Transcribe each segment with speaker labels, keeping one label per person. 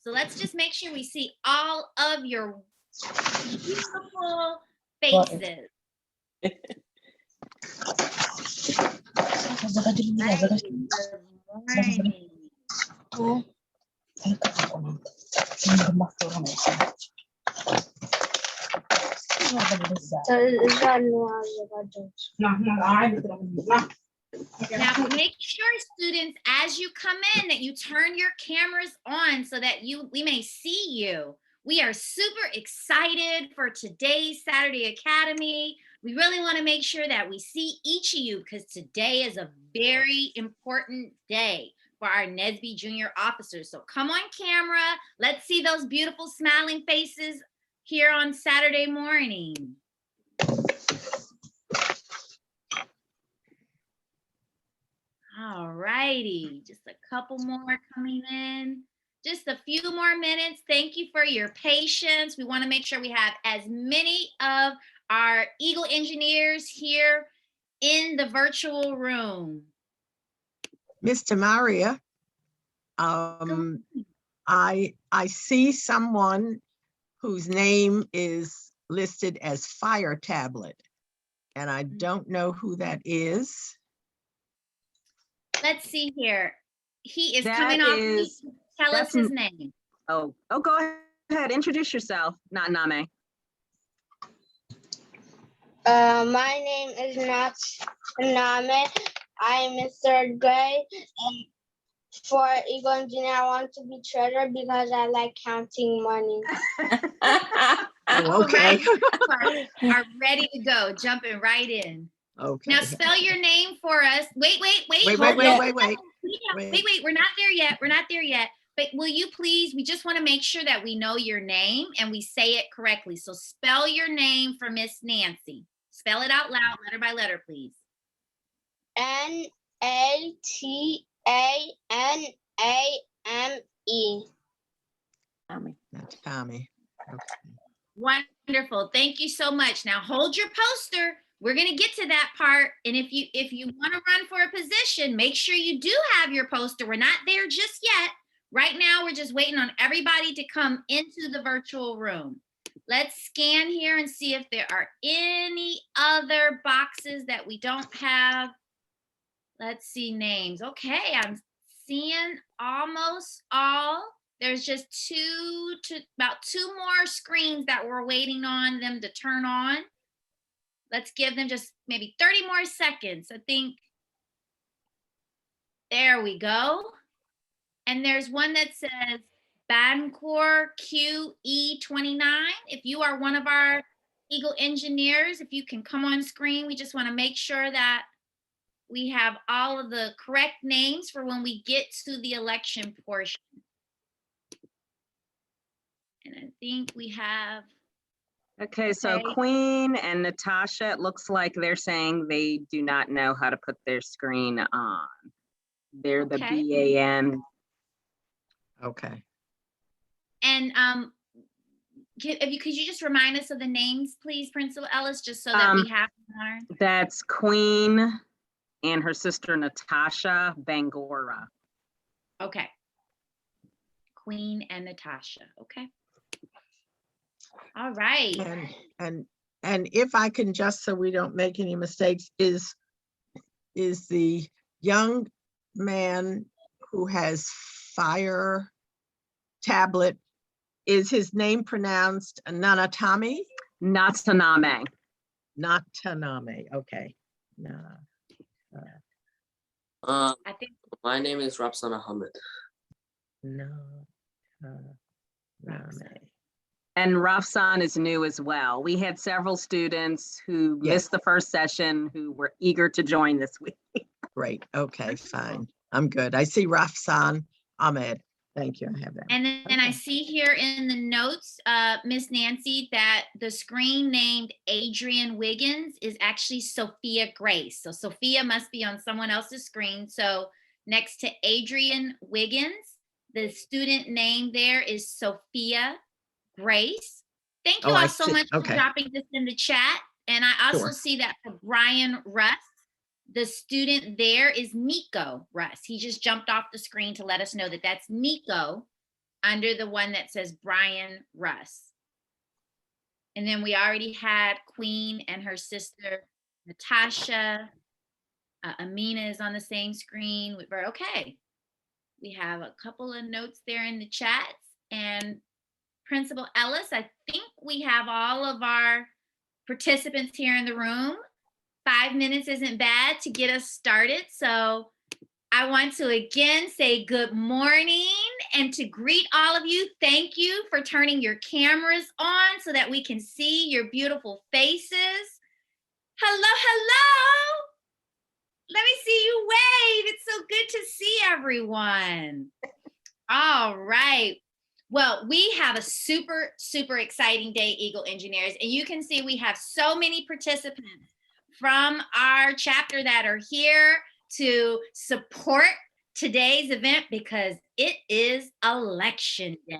Speaker 1: So let's just make sure we see all of your beautiful faces. Now, make sure, students, as you come in, that you turn your cameras on so that we may see you. We are super excited for today's Saturday Academy. We really want to make sure that we see each of you because today is a very important day for our NSBE Jr. officers. So come on camera. Let's see those beautiful smiling faces here on Saturday morning. All righty, just a couple more coming in. Just a few more minutes. Thank you for your patience. We want to make sure we have as many of our Eagle engineers here in the virtual room.
Speaker 2: Mr. Maria, I see someone whose name is listed as Fire Tablet, and I don't know who that is.
Speaker 1: Let's see here. He is coming off. Tell us his name.
Speaker 3: Oh, go ahead. Introduce yourself, not Name.
Speaker 4: My name is not Name. I'm Mr. Gray. And for Eagle Engineer, I want to be treasurer because I like counting money.
Speaker 2: Oh, okay.
Speaker 1: Are ready to go, jumping right in.
Speaker 2: Okay.
Speaker 1: Now spell your name for us. Wait.
Speaker 2: Wait.
Speaker 1: We're not there yet. We're not there yet. But will you please, we just want to make sure that we know your name and we say it correctly. So spell your name for Miss Nancy. Spell it out loud, letter by letter, please.
Speaker 4: N-A-T-A-N-A-M-E.
Speaker 2: That's Tommy. Okay.
Speaker 1: Wonderful. Thank you so much. Now hold your poster. We're going to get to that part. And if you want to run for a position, make sure you do have your poster. We're not there just yet. Right now, we're just waiting on everybody to come into the virtual room. Let's scan here and see if there are any other boxes that we don't have. Let's see names. Okay, I'm seeing almost all. There's just about two more screens that we're waiting on them to turn on. Let's give them just maybe 30 more seconds. I think, there we go. And there's one that says Bancor QE29. If you are one of our Eagle engineers, if you can come on screen, we just want to make sure that we have all of the correct names for when we get to the election portion. And I think we have.
Speaker 3: Okay, so Queen and Natasha, it looks like they're saying they do not know how to put their screen on. They're the BAN.
Speaker 2: Okay.
Speaker 1: And could you just remind us of the names, please, Principal Ellis, just so that we have them.
Speaker 3: That's Queen and her sister Natasha Bangora.
Speaker 1: Okay. Queen and Natasha. Okay. All right.
Speaker 2: And if I can, just so we don't make any mistakes, is the young man who has Fire Tablet, is his name pronounced Nanatami?
Speaker 3: Nataname.
Speaker 2: Nataname. Okay.
Speaker 1: I think
Speaker 5: my name is Rapsan Ahmed.
Speaker 3: And Rafsan is new as well. We had several students who missed the first session who were eager to join this week.
Speaker 2: Great. Okay, fine. I'm good. I see Rafsan Ahmed. Thank you. I have that.
Speaker 1: And then I see here in the notes, Miss Nancy, that the screen named Adrian Wiggins is actually Sophia Grace. So Sophia must be on someone else's screen. So next to Adrian Wiggins, the student name there is Sophia Grace. Thank you all so much for dropping this in the chat. And I also see that for Brian Russ, the student there is Nico Russ. He just jumped off the screen to let us know that that's Nico under the one that says Brian Russ. And then we already had Queen and her sister, Natasha. Amina is on the same screen. We're okay. We have a couple of notes there in the chats. And Principal Ellis, I think we have all of our participants here in the room. 5 minutes isn't bad to get us started. So I want to again say good morning and to greet all of you. Thank you for turning your cameras on so that we can see your beautiful faces. Hello, hello. Let me see you wave. It's so good to see everyone. All right. Well, we have a super, super exciting day, Eagle Engineers. And you can see we have so many participants from our chapter that are here to support today's event because it is election day.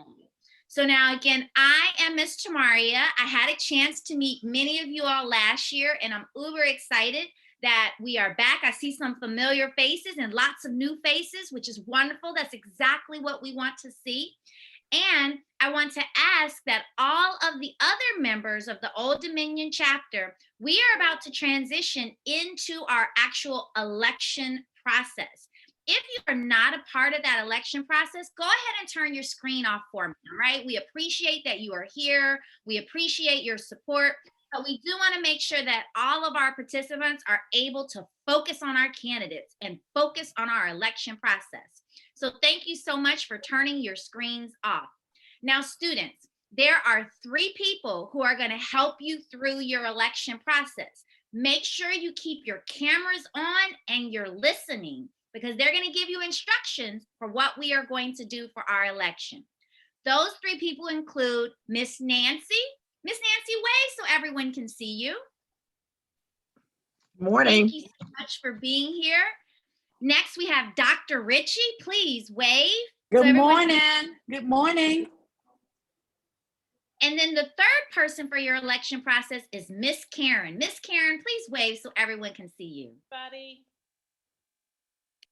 Speaker 1: So now again, I am Miss Tamaria. I had a chance to meet many of you all last year and I'm uber excited that we are back. I see some familiar faces and lots of new faces, which is wonderful. That's exactly what we want to see. And I want to ask that all of the other members of the Old Dominion chapter, we are about to transition into our actual election process. If you are not a part of that election process, go ahead and turn your screen off for me, all right? We appreciate that you are here. We appreciate your support, but we do want to make sure that all of our participants are able to focus on our candidates and focus on our election process. So thank you so much for turning your screens off. Now, students, there are 3 people who are going to help you through your election process. Make sure you keep your cameras on and you're listening because they're going to give you instructions for what we are going to do for our election. Those 3 people include Miss Nancy. Miss Nancy, wave so everyone can see you.
Speaker 2: Morning.
Speaker 1: Thank you so much for being here. Next, we have Dr. Ritchie. Please wave.
Speaker 6: Good morning. Good morning.
Speaker 1: And then the 3rd person for your election process is Miss Karen. Miss Karen, please wave so everyone can see you.
Speaker 7: Buddy.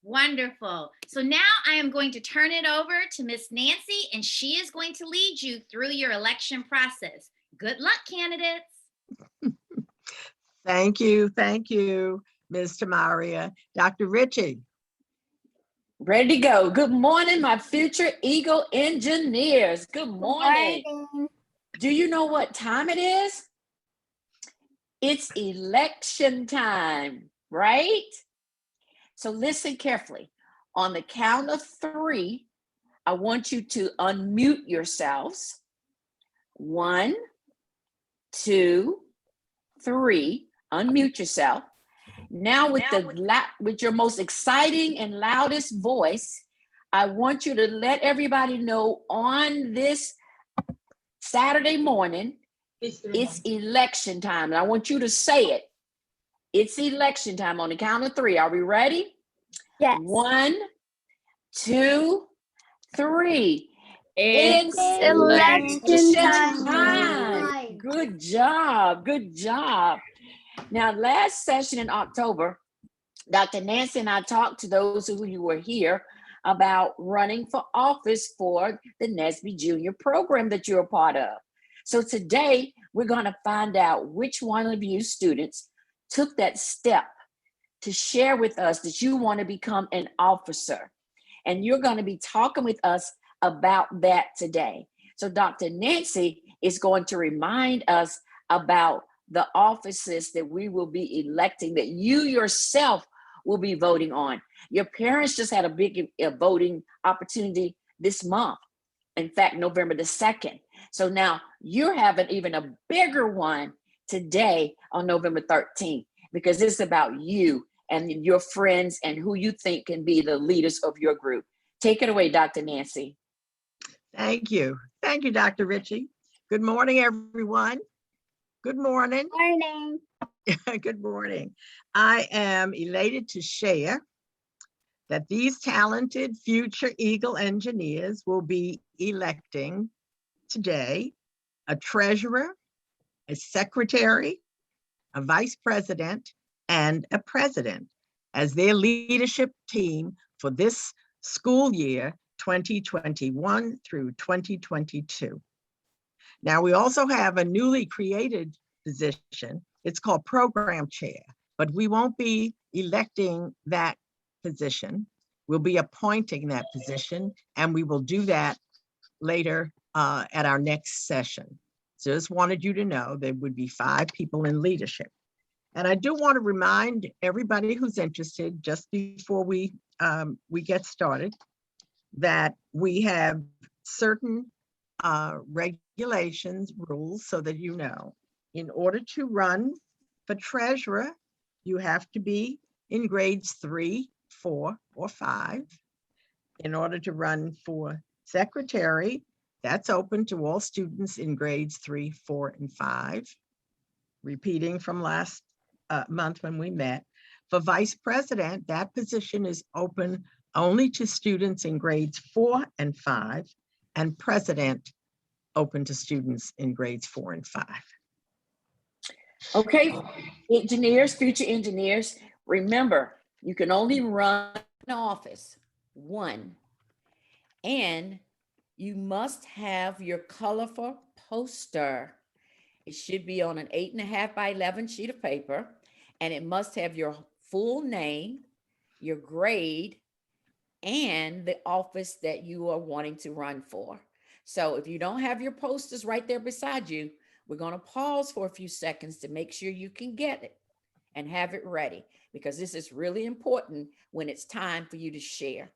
Speaker 1: Wonderful. So now I am going to turn it over to Miss Nancy, and she is going to lead you through your election process. Good luck, candidates.
Speaker 2: Thank you, Ms. Tamaria. Dr. Ritchie.
Speaker 6: Ready to go. Good morning, my future Eagle Engineers. Good morning. Do you know what time it is? It's election time, right? So listen carefully. On the count of 3, I want you to unmute yourselves. 1, 2, 3. Unmute yourself. Now with your most exciting and loudest voice, I want you to let everybody know on this Saturday morning, it's election time. And I want you to say it. It's election time on the count of 3. Are we ready?
Speaker 4: Yes.
Speaker 6: 1, 2, 3.
Speaker 4: It's election time.
Speaker 6: Good job. Good job. Now, last session in October, Dr. Nancy and I talked to those of you who were here about running for office for the NSBE Jr program that you're a part of. So today, we're going to find out which one of you students took that step to share with us that you want to become an officer. And you're going to be talking with us about that today. So Dr. Nancy is going to remind us about the offices that we will be electing, that you yourself will be voting on. Your parents just had a big voting opportunity this month. In fact, November the 2nd. So now you're having even a bigger one today on November 13th, because it's about you and your friends and who you think can be the leaders of your group. Take it away, Dr. Nancy.
Speaker 2: Thank you. Thank you, Dr. Ritchie. Good morning, everyone. Good morning.
Speaker 4: Morning.
Speaker 2: Good morning. I am elated to share that these talented future Eagle engineers will be electing today a treasurer, a secretary, a vice president, and a president as their leadership team for this school year 2021 through 2022. Now, we also have a newly created position. It's called program chair, but we won't be electing that position. We'll be appointing that position, and we will do that later at our next session. So just wanted you to know there would be 5 people in leadership. And I do want to remind everybody who's interested, just before we get started, that we have certain regulations, rules, so that you know. In order to run for treasurer, you have to be in grades 3, 4, or 5. In order to run for secretary, that's open to all students in grades 3, 4, and 5. Repeating from last month when we met. For vice president, that position is open only to students in grades 4 and 5, and president open to students in grades 4 and 5.
Speaker 6: Okay, engineers, future engineers, remember, you can only run an office, one, and you must have your colorful poster. It should be on an 8.5 by 11 sheet of paper, and it must have your full name, your grade, and the office that you are wanting to run for. So if you don't have your posters right there beside you, we're going to pause for a few seconds to make sure you can get it and have it ready, because this is really important when it's time for you to share.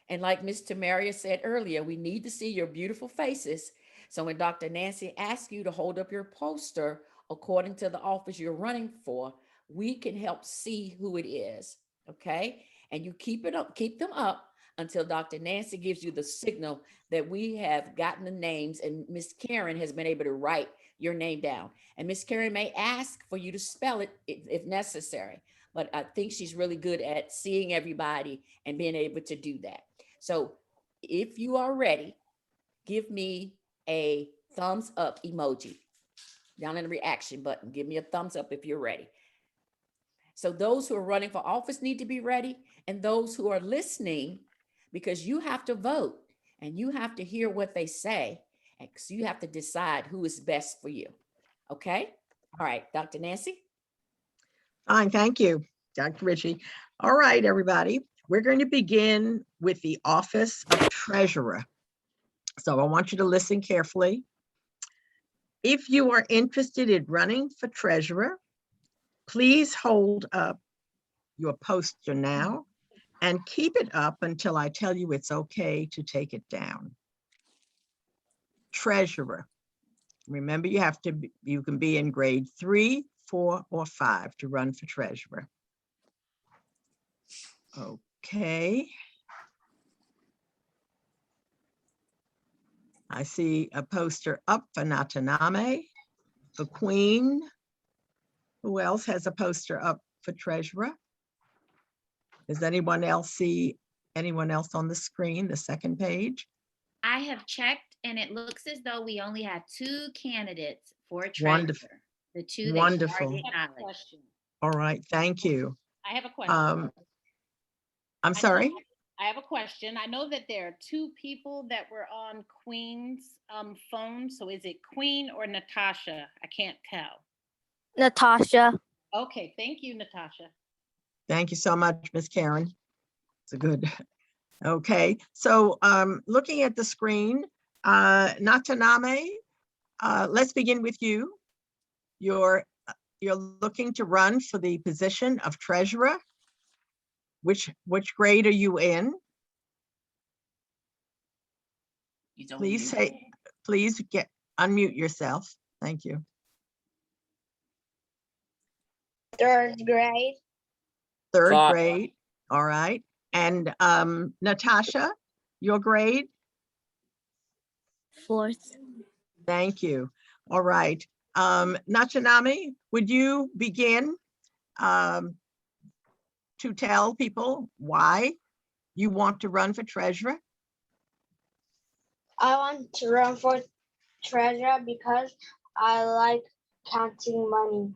Speaker 6: And like Ms. Tamaria said earlier, we need to see your beautiful faces. So when Dr. Nancy asks you to hold up your poster according to the office you're running for, we can help see who it is, okay? And you keep them up until Dr. Nancy gives you the signal that we have gotten the names, and Miss Karen has been able to write your name down. And Miss Karen may ask for you to spell it if necessary, but I think she's really good at seeing everybody and being able to do that. So if you are ready, give me a thumbs up emoji down in the reaction button. Give me a thumbs up if you're ready. So those who are running for office need to be ready, and those who are listening, because you have to vote and you have to hear what they say. And so you have to decide who is best for you. Okay. All right, Dr. Nancy.
Speaker 2: Fine, thank you, Dr. Ritchie. All right, everybody. We're going to begin with the office of treasurer. So I want you to listen carefully. If you are interested in running for treasurer, please hold up your poster now and keep it up until I tell you it's okay to take it down. Treasurer. Remember, you can be in grade 3, 4, or 5 to run for treasurer. Okay. I see a poster up for Nataname, for Queen. Who else has a poster up for treasurer? Does anyone else see anyone else on the screen, the second page?
Speaker 1: I have checked, and it looks as though we only have 2 candidates for
Speaker 2: Wonderful.
Speaker 1: treasurer. The 2 that you
Speaker 2: Wonderful.
Speaker 1: already acknowledged.
Speaker 2: All right, thank you.
Speaker 7: I have a question.
Speaker 2: I'm sorry?
Speaker 7: I have a question. I know that there are 2 people that were on Queen's phone. So is it Queen or Natasha? I can't tell.
Speaker 4: Natasha.
Speaker 7: Okay, thank you, Natasha.
Speaker 2: Thank you so much, Miss Karen. It's a good, okay. So looking at the screen, Nataname, let's begin with you. You're looking to run for the position of treasurer. Which grade are you in? Please unmute yourself. Thank you.
Speaker 4: 3rd grade.
Speaker 2: 3rd
Speaker 5: Five.
Speaker 2: grade, all right. And Natasha, your grade?
Speaker 4: 4th.
Speaker 2: Thank you. All right. Nachanami, would you begin to tell people why you want to run for treasurer?
Speaker 4: I want to run for treasurer because I like counting money.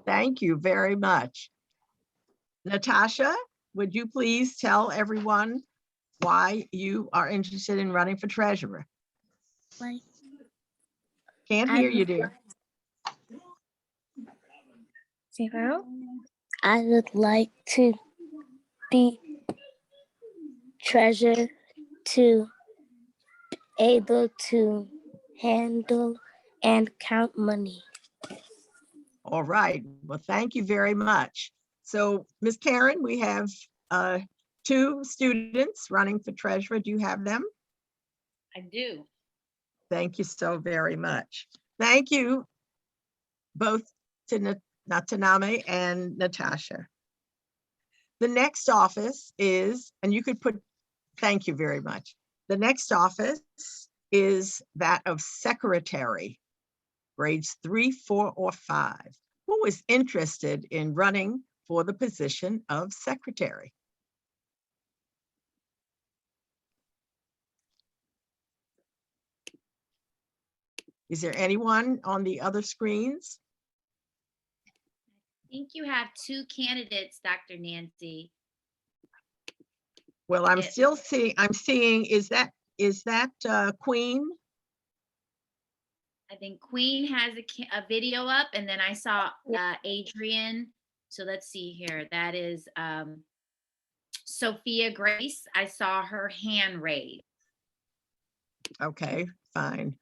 Speaker 2: Thank you very much. Natasha, would you please tell everyone why you are interested in running for treasurer?
Speaker 8: Like,
Speaker 2: Can't hear you, dear.
Speaker 8: I would like to be treasurer to able to handle and count money.
Speaker 2: All right, well, thank you very much. So, Ms. Karen, we have 2 students running for treasurer. Do you have them?
Speaker 7: I do.
Speaker 2: Thank you so very much. Thank you both to Nataname and Natasha. The next office is, and you could put, thank you very much. The next office is that of secretary, grades 3, 4, or 5. Who is interested in running for the position of secretary? Is there anyone on the other screens?
Speaker 1: I think you have 2 candidates, Dr. Nancy.
Speaker 2: Well, I'm
Speaker 1: It-
Speaker 2: still seeing, is that Queen?
Speaker 1: I think Queen has a video up, and then I saw Adrian. So let's see here. That is Sophia Grace. I saw her hand raised.
Speaker 2: Okay, fine.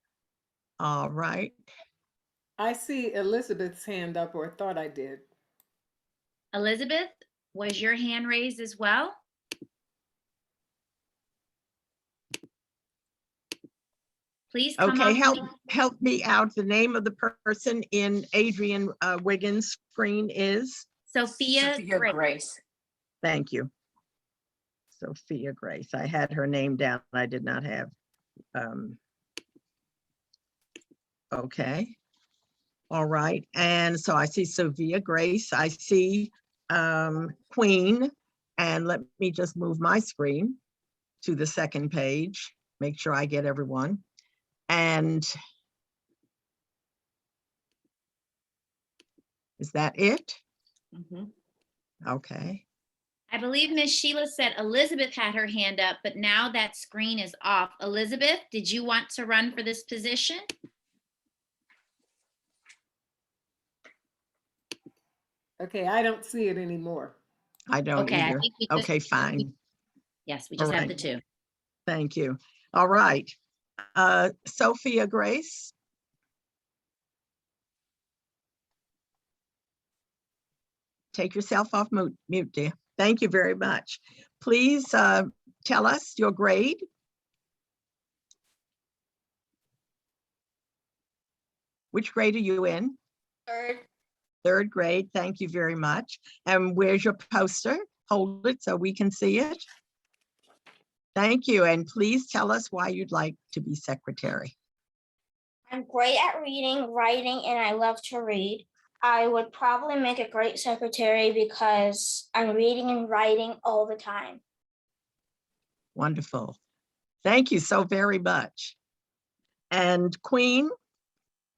Speaker 2: All right.
Speaker 9: I see Elizabeth's hand up, or thought I did.
Speaker 1: Elizabeth, was your hand raised as well? Please come
Speaker 2: Okay,
Speaker 1: off.
Speaker 2: help me out. The name of the person in Adrian Wiggins' screen is?
Speaker 1: Sophia Grace.
Speaker 6: Grace.
Speaker 2: Thank you. Sophia Grace. I had her name down. I did not have. Okay. All right. And so I see Sophia Grace. I see Queen. And let me just move my screen to the second page. Make sure I get everyone. And is that it? Okay.
Speaker 1: I believe Miss Sheila said Elizabeth had her hand up, but now that screen is off. Elizabeth, did you want to run for this position?
Speaker 9: Okay, I don't see it anymore.
Speaker 2: I don't
Speaker 1: Okay, I
Speaker 2: either.
Speaker 1: think we just-
Speaker 2: Okay, fine.
Speaker 1: Yes, we just
Speaker 2: All
Speaker 1: have the
Speaker 2: right.
Speaker 1: 2.
Speaker 2: Thank you. All right. Sophia Grace. Take yourself off mute, dear. Thank you very much. Please tell us your grade. Which grade are you in?
Speaker 4: 3rd.
Speaker 2: 3rd grade. Thank you very much. And where's your poster? Hold it so we can see it. Thank you. And please tell us why you'd like to be secretary.
Speaker 4: I'm great at reading, writing, and I love to read. I would probably make a great secretary because I'm reading and writing all the time.
Speaker 2: Wonderful. Thank you so very much. And Queen?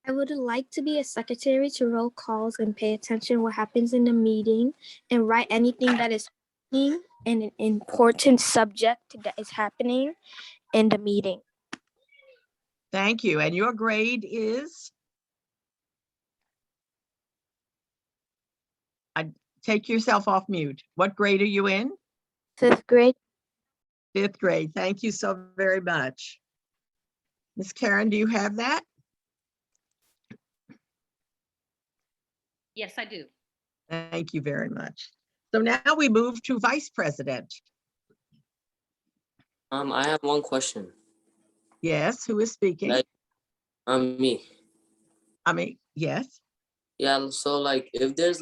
Speaker 8: I would like to be a secretary to roll calls and pay attention what happens in the meeting and write anything that is happening and an important subject that is happening in the meeting.
Speaker 2: Thank you. And your grade is? Take yourself off mute. What grade are you in?
Speaker 8: 5th grade.
Speaker 2: 5th grade. Thank you so very much. Ms. Karen, do you have that?
Speaker 7: Yes, I do.
Speaker 2: Thank you very much. So now we move to vice president.
Speaker 5: I have one question.
Speaker 2: Yes, who is speaking?
Speaker 5: Like, me.
Speaker 2: I mean, yes.
Speaker 5: Yeah, so like if there's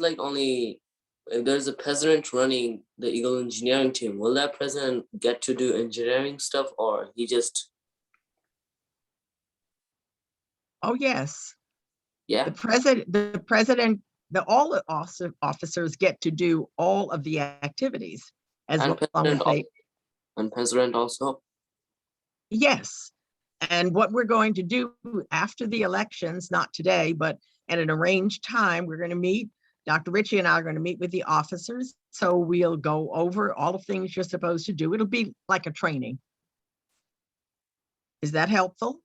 Speaker 5: a president running the Eagle engineering team, will that president get to do engineering stuff, or he just?
Speaker 2: Oh, yes.
Speaker 5: Yeah.
Speaker 2: All the officers get to do all of the activities as
Speaker 5: And
Speaker 2: long as they,
Speaker 5: president also.
Speaker 2: yes. And what we're going to do after the elections, not today, but at an arranged time, we're going to meet Dr. Ritchie and I are going to meet with the officers, so we'll go over all the things you're supposed to do. It'll be like a training. Is that helpful?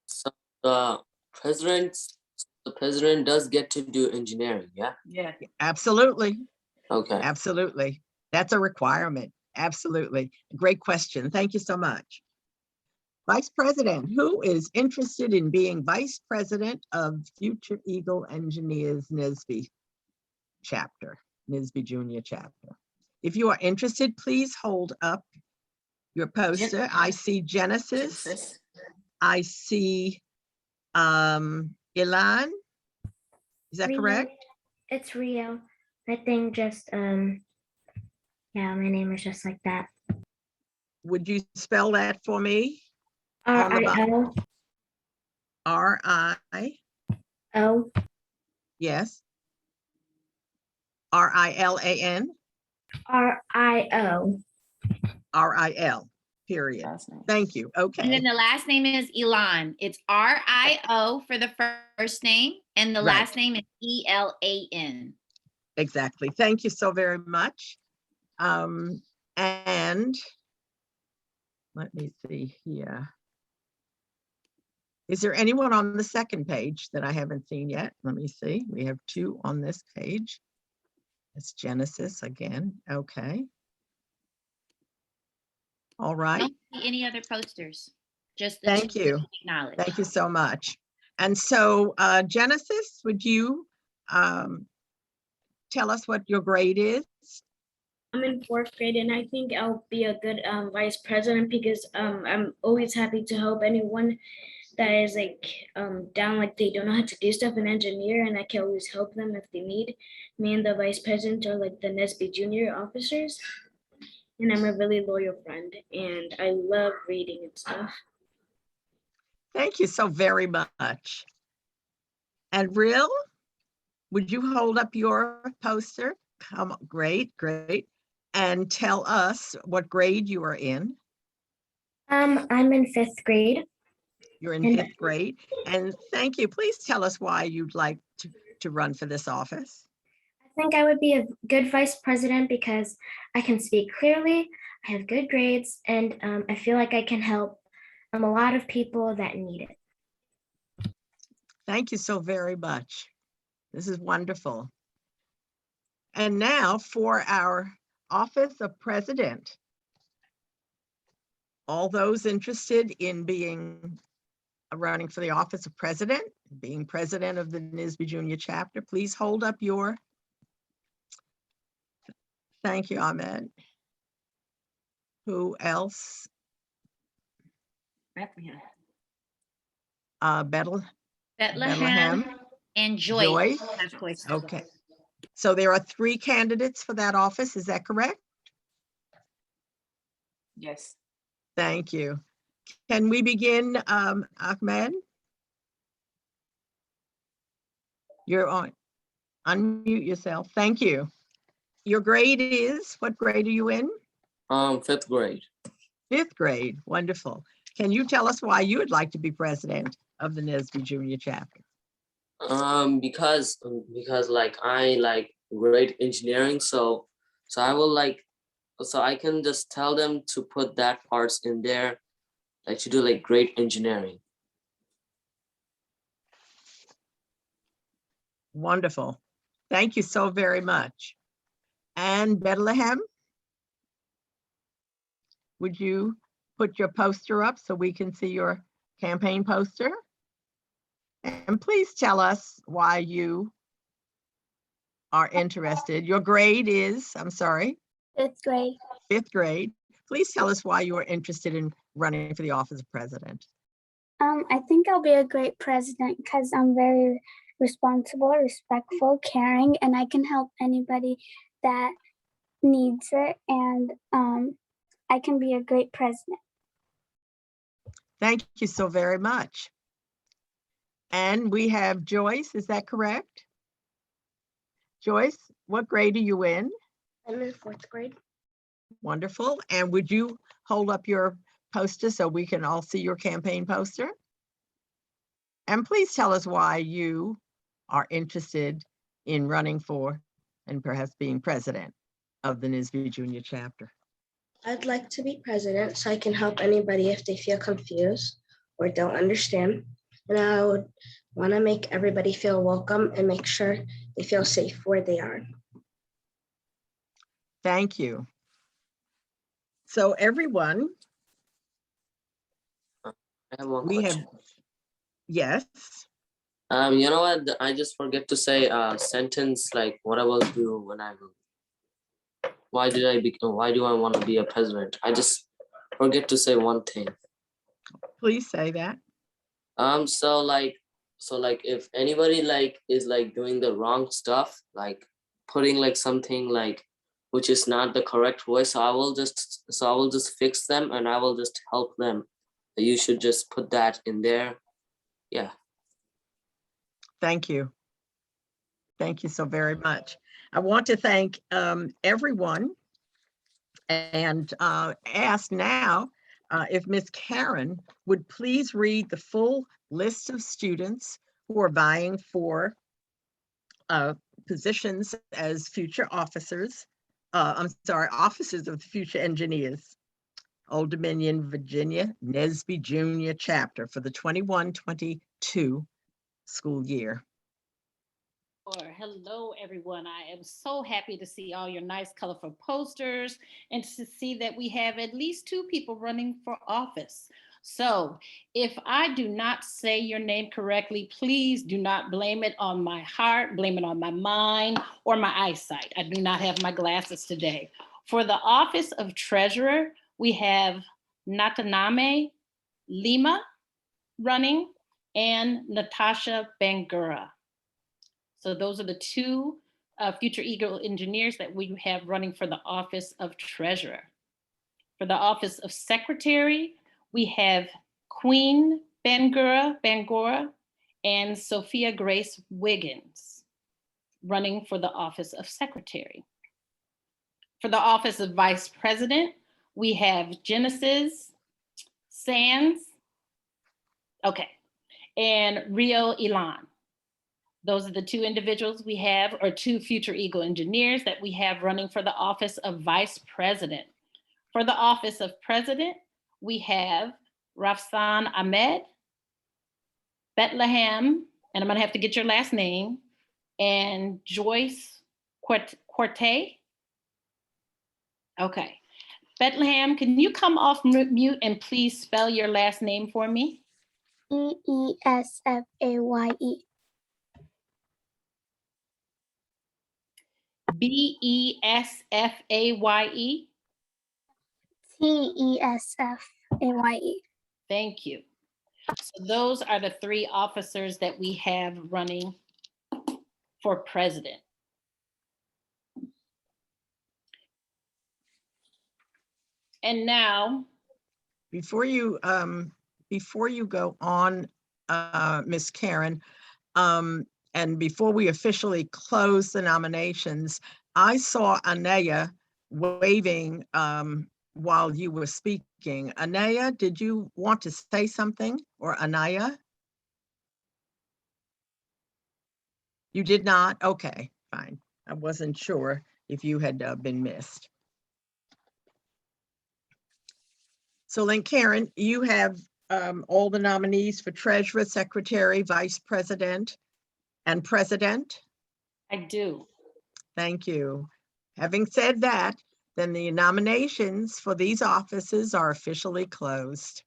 Speaker 5: So the president does get to do engineering, yeah?
Speaker 6: Yeah.
Speaker 2: Absolutely.
Speaker 5: Okay.
Speaker 2: Absolutely. That's a requirement. Absolutely. Great question. Thank you so much. Vice President, who is interested in being Vice President of Future Eagle Engineers NSBE chapter, NSBE Jr. chapter? If you are interested, please hold up your poster. I see Genesis. I see Ilan. Is that
Speaker 10: Rio.
Speaker 2: correct?
Speaker 10: It's Rio. I think just yeah, my name is just like that.
Speaker 2: Would you spell that for me? On the
Speaker 10: R-I-O.
Speaker 2: R-I. Yes. R-I-L-A-N.
Speaker 10: R-I-O.
Speaker 2: R-I-L, period. Thank you.
Speaker 1: And
Speaker 2: Okay.
Speaker 1: then the last name is Elan. It's R-I-O for the first name, and the
Speaker 2: Right.
Speaker 1: last name is E-L-A-N.
Speaker 2: Exactly. Thank you so very much. And let me see here. Is there anyone on the second page that I haven't seen yet? Let me see. We have two on this page. It's Genesis again. Okay. All
Speaker 1: I
Speaker 2: right.
Speaker 1: don't see any other posters. Just the
Speaker 2: Thank
Speaker 1: two
Speaker 2: you.
Speaker 1: that we acknowledge.
Speaker 2: Thank you so much. And so Genesis, would you tell us what your grade is?
Speaker 11: I'm in 4th grade, and I think I'll be a good vice president because I'm always happy to help anyone that is like down, like they don't know how to do stuff in engineer, and I can always help them if they need. Me and the vice president are like the NSBE Jr officers, and I'm a really loyal friend, and I love reading and stuff.
Speaker 2: Thank you so very much. And Real, would you hold up your poster? Come on, great, great. And tell us what grade you are in.
Speaker 10: I'm in 5th grade.
Speaker 2: You're in 5th grade. And thank you. Please tell us why you'd like to run for this office.
Speaker 10: I think I would be a good vice president because I can speak clearly, I have good grades, and I feel like I can help a lot of people that need it.
Speaker 2: Thank you so very much. This is wonderful. And now for our office of president. All those interested in running for the office of president, being president of the NSBE Jr. chapter, please hold up your. Thank you, Ahmed. Who else? Bethlehem
Speaker 1: and Joyce.
Speaker 2: Okay. So there are 3 candidates for that office. Is that correct?
Speaker 6: Yes.
Speaker 2: Thank you. Can we begin, Ahmed? You're on. Unmute yourself. Thank you. Your grade is, what grade are you in?
Speaker 5: 5th grade.
Speaker 2: 5th grade. Wonderful. Can you tell us why you would like to be president of the NSBE Jr. chapter?
Speaker 5: Because like I like great engineering, so I will like, so I can just tell them to put that parts in there, like to do like great engineering.
Speaker 2: Wonderful. Thank you so very much. And Bethlehem, would you put your poster up so we can see your campaign poster? And please tell us why you are interested. Your grade is, I'm sorry.
Speaker 10: 5th grade.
Speaker 2: 5th grade. Please tell us why you are interested in running for the office of president.
Speaker 10: I think I'll be a great president because I'm very responsible, respectful, caring, and I can help anybody that needs it, and I can be a great president.
Speaker 2: Thank you so very much. And we have Joyce, is that correct? Joyce, what grade are you in?
Speaker 11: I'm in 4th grade.
Speaker 2: Wonderful. And would you hold up your poster so we can all see your campaign poster? And please tell us why you are interested in running for and perhaps being president of the NSBE Jr. chapter?
Speaker 12: I'd like to be president so I can help anybody if they feel confused or don't understand. And I would want to make everybody feel welcome and make sure they feel safe where they are.
Speaker 2: Thank you. So everyone,
Speaker 5: I have one
Speaker 2: we have,
Speaker 5: question.
Speaker 2: yes,
Speaker 5: You know what? I just forget to say a sentence like what I will do when I will. Why do I want to be a president? I just forget to say one thing.
Speaker 2: please say that.
Speaker 5: So like if anybody like is like doing the wrong stuff, like putting like something like which is not the correct way, so I will just fix them and I will just help them. You should just put that in there. Yeah.
Speaker 2: Thank you. Thank you so very much. I want to thank everyone and ask now if Ms. Karen would please read the full list of students who are vying for positions as future officers. Officers of the future engineers. Old Dominion, Virginia, NSBE Jr. chapter for the 21-22 school year.
Speaker 7: Hello, everyone. I am so happy to see all your nice, colorful posters and to see that we have at least 2 people running for office. So if I do not say your name correctly, please do not blame it on my heart, blame it on my mind or my eyesight. I do not have my glasses today. For the office of treasurer, we have Nataname Lima running and Natasha Bangura. So those are the 2 future Eagle engineers that we have running for the office of treasurer. For the office of secretary, we have Queen Bangura and Sophia Grace Wiggins running for the office of secretary. For the office of vice president, we have Genesis Sands, and Rio Elan. Those are the 2 individuals we have, or 2 future Eagle engineers that we have running for the office of vice president. For the office of president, we have Rafsan Ahmed, Bethlehem, and I'm gonna have to get your last name, and Joyce Quartet. Okay. Bethlehem, can you come off mute and please spell your last name for me?
Speaker 10: Besfaye.
Speaker 7: Besfaye?
Speaker 10: Tesfaye.
Speaker 7: Thank you. So those are the 3 officers that we have running for president. And now,
Speaker 2: Before you go on, Ms. Karen, and before we officially close the nominations, I saw Anaya waving while you were speaking. Anaya, did you want to say something, or Anaya? You did not? Okay, fine. I wasn't sure if you had been missed. So then, Karen, you have all the nominees for treasurer, secretary, vice president, and president?
Speaker 7: I do.
Speaker 2: Thank you. Having said that, then the nominations for these offices are officially closed.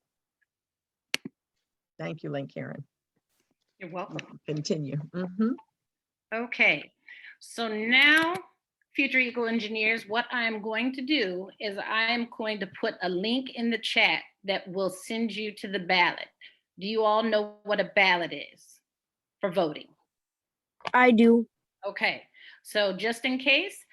Speaker 2: Thank you, Karen.
Speaker 7: You're welcome.
Speaker 2: Continue.
Speaker 7: Okay, so now, future Eagle engineers, what I'm going to do is I'm going to put a link in the chat that will send you to the ballot. Do you all know what a ballot is for voting?
Speaker 8: I do.
Speaker 7: Okay, so just in case,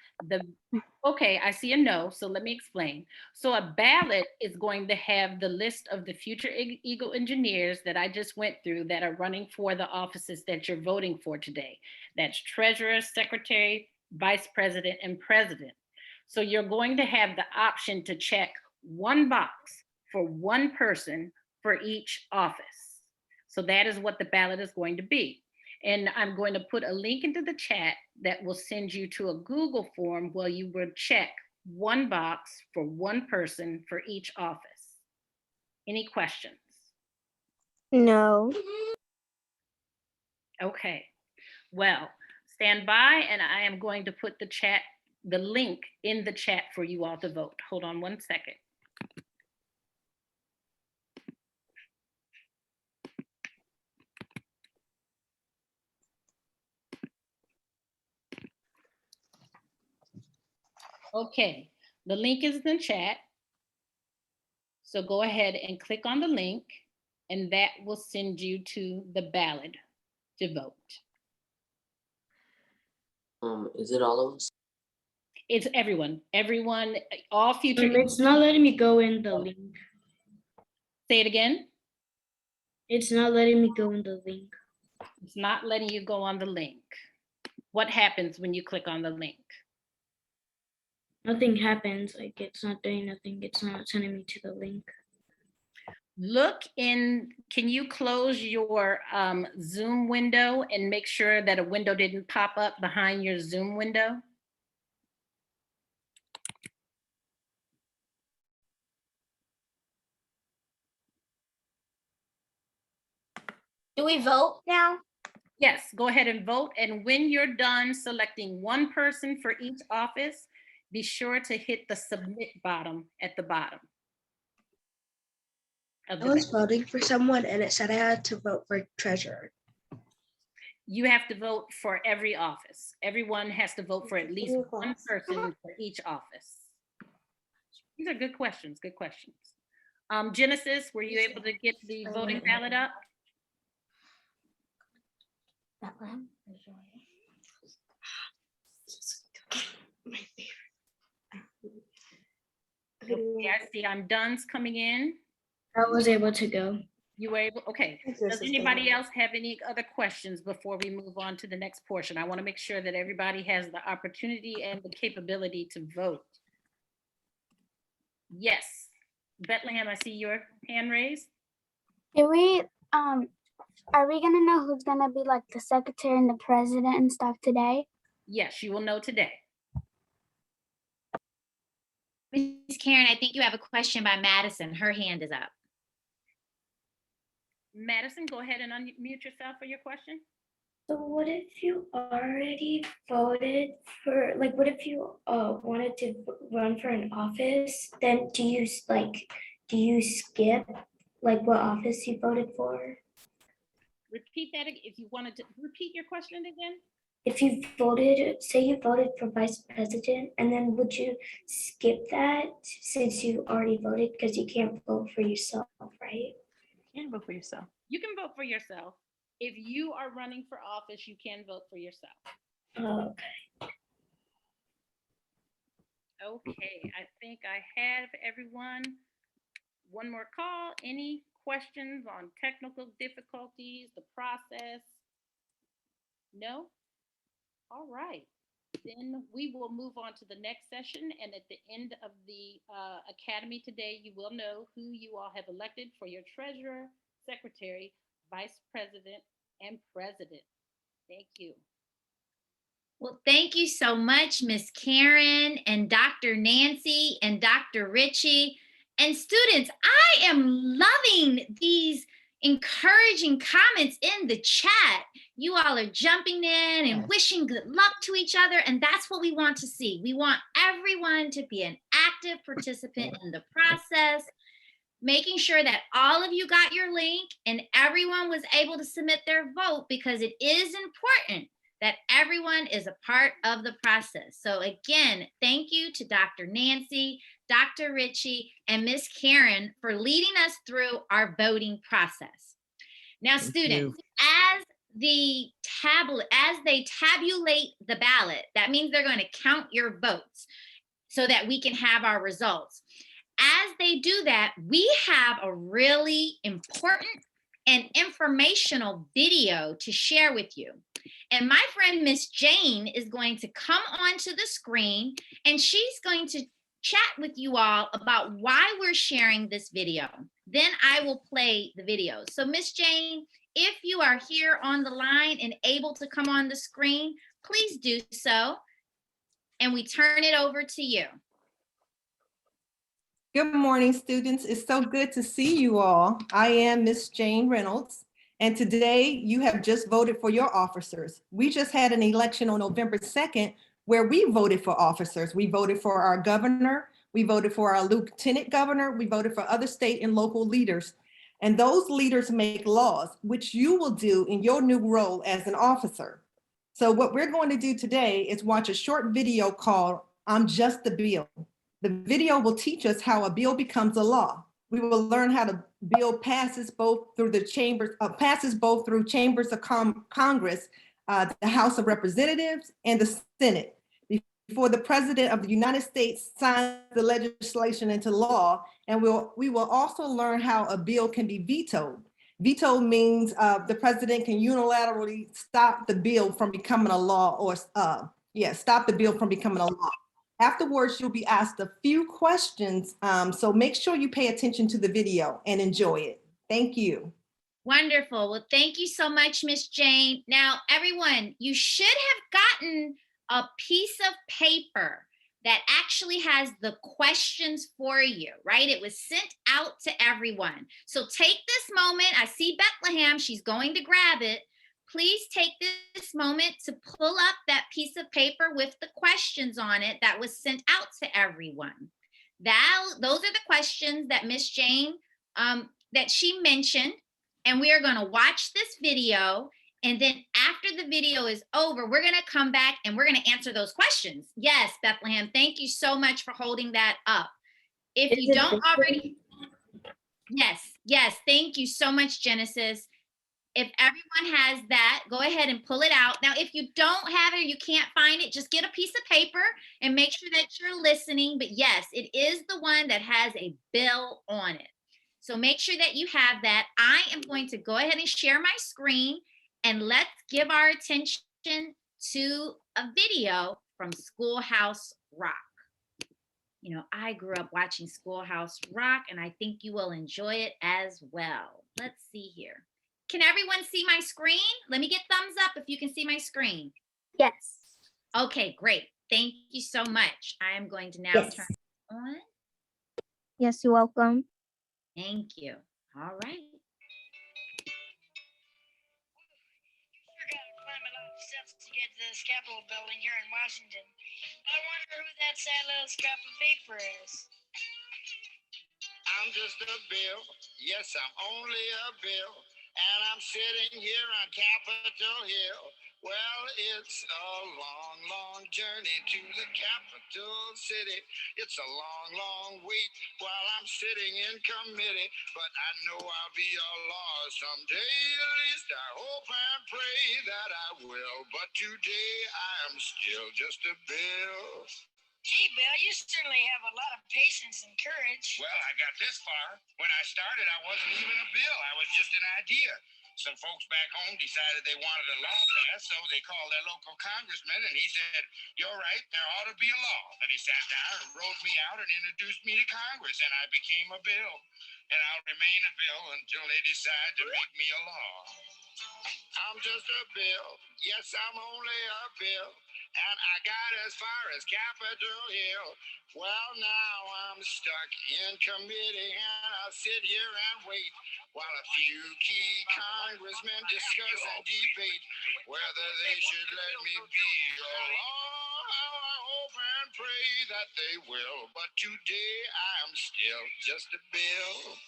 Speaker 7: okay, I see a no, so let me explain. So a ballot is going to have the list of the future Eagle engineers that I just went through that are running for the offices that you're voting for today. That's treasurer, secretary, vice president, and president. So you're going to have the option to check one box for one person for each office. So that is what the ballot is going to be. And I'm going to put a link into the chat that will send you to a Google form where you will check one box for one person for each office. Any questions?
Speaker 8: No.
Speaker 7: Okay, well, stand by and I am going to put the link in the chat for you all to vote. Hold on one second. Okay, the link is in the chat. So go ahead and click on the link and that will send you to the ballot to vote.
Speaker 5: Is it all of us?
Speaker 7: It's everyone, all future.
Speaker 11: It's not letting me go in the link.
Speaker 7: Say it again.
Speaker 11: It's not letting me go in the link.
Speaker 7: It's not letting you go on the link. What happens when you click on the link?
Speaker 11: Nothing happens. Like it's not doing nothing. It's not sending me to the link.
Speaker 7: Look in, can you close your Zoom window and make sure that a window didn't pop up behind your Zoom window?
Speaker 1: Do we vote now?
Speaker 7: Yes, go ahead and vote. And when you're done selecting one person for each office, be sure to hit the submit bottom at the bottom.
Speaker 12: I was voting for someone and it said I had to vote for treasurer.
Speaker 7: You have to vote for every office. Everyone has to vote for at least one person for each office. These are good questions, good questions. Genesis, were you able to get the voting ballot up? Okay, I see I'm done's coming in.
Speaker 11: I was able to go.
Speaker 7: You were able, okay. Does anybody else have any other questions before we move on to the next portion? I want to make sure that everybody has the opportunity and the capability to vote. Yes, Bethlehem, I see your hand raised.
Speaker 10: Are we gonna know who's gonna be like the secretary and the president and stuff today?
Speaker 7: Yes, you will know today.
Speaker 1: Ms. Karen, I think you have a question by Madison. Her hand is up.
Speaker 7: Madison, go ahead and unmute yourself for your question.
Speaker 11: So what if you already voted for, like, what if you wanted to run for an office? Then do you skip like what office you voted for?
Speaker 7: Repeat that if you wanted to repeat your question again.
Speaker 11: If you voted, say you voted for vice president, and then would you skip that since you already voted because you can't vote for yourself, right?
Speaker 3: You can vote for yourself.
Speaker 7: You can vote for yourself. If you are running for office, you can vote for yourself.
Speaker 11: Okay.
Speaker 7: Okay, I think I have everyone. One more call. Any questions on technical difficulties, the process? No? All right. Then we will move on to the next session. And at the end of the academy today, you will know who you all have elected for your treasurer, secretary, vice president, and president. Thank you.
Speaker 1: Well, thank you so much, Miss Karen and Dr. Nancy and Dr. Ritchie. And students, I am loving these encouraging comments in the chat. You all are jumping in and wishing good luck to each other. And that's what we want to see. We want everyone to be an active participant in the process, making sure that all of you got your link and everyone was able to submit their vote, because it is important that everyone is a part of the process. So again, thank you to Dr. Nancy, Dr. Ritchie, and Miss Karen for leading us through our voting process. Now, students, as they tabulate the ballot, that means they're going to count your votes so that we can have our results. As they do that, we have a really important and informational video to share with you. And my friend, Miss Jane, is going to come onto the screen and she's going to chat with you all about why we're sharing this video. Then I will play the video. So Miss Jane, if you are here on the line and able to come on the screen, please do so. And we turn it over to you.
Speaker 13: Good morning, students. It's so good to see you all. I am Miss Jane Reynolds, and today you have just voted for your officers. We just had an election on November 2nd where we voted for officers. We voted for our governor, we voted for our lieutenant governor, we voted for other state and local leaders. And those leaders make laws, which you will do in your new role as an officer. So what we're going to do today is watch a short video called "I'm Just a Bill." The video will teach us how a bill becomes a law. We will learn how the bill passes both through the chambers, chambers of Congress, the House of Representatives, and the Senate, before the President of the United States signs the legislation into law. And we will also learn how a bill can be vetoed. Veto means the president can unilaterally stop the bill from becoming a law, or stop the bill from becoming a law. Afterwards, you'll be asked a few questions, so make sure you pay attention to the video and enjoy it. Thank you.
Speaker 1: Wonderful. Well, thank you so much, Miss Jane. Now, everyone, you should have gotten a piece of paper that actually has the questions for you, right? It was sent out to everyone. So take this moment. I see Bethlehem. She's going to grab it. Please take this moment to pull up that piece of paper with the questions on it that was sent out to everyone. Those are the questions that Miss Jane, that she mentioned. And we are going to watch this video. And then after the video is over, we're going to come back and we're going to answer those questions. Yes, Bethlehem, thank you so much for holding that up. If you don't already, yes, thank you so much, Genesis. If everyone has that, go ahead and pull it out. Now, if you don't have it or you can't find it, just get a piece of paper and make sure that you're listening. But yes, it is the one that has a bill on it. So make sure that you have that. I am going to go ahead and share my screen, and let's give our attention to a video from Schoolhouse Rock. You know, I grew up watching Schoolhouse Rock, and I think you will enjoy it as well. Let's see here. Can everyone see my screen? Let me get thumbs up if you can see my screen.
Speaker 10: Yes.
Speaker 1: Okay, great. Thank you so much. I am going to now turn it on.
Speaker 8: Yes, you're welcome.
Speaker 1: Thank you. All right.
Speaker 14: Steps to get to this Capitol building here in Washington. I wonder who that sad little scrap of paper is.
Speaker 15: I'm just a bill. Yes, I'm only a bill. And I'm sitting here on Capitol Hill. Well, it's a long, long journey to the capital city. It's a long, long wait while I'm sitting in committee. But I know I'll be a law someday. At least I hope and pray that I will. But today I am still just a bill.
Speaker 14: Gee, Bill, you certainly have a lot of patience and courage.
Speaker 15: Well, I got this far. When I started, I wasn't even a bill. I was just an idea. Some folks back home decided they wanted a law passed, so they called their local congressman, and he said, "You're right, there ought to be a law." And he sat down and wrote me out and introduced me to Congress, and I became a bill. And I'll remain a bill until they decide to make me a law. I'm just a bill. Yes, I'm only a bill. And I got as far as Capitol Hill. Well, now I'm stuck in committee, and I'll sit here and wait while a few key congressmen discuss and debate whether they should let me be a law. How I hope and pray that they will. But today I am still just a bill.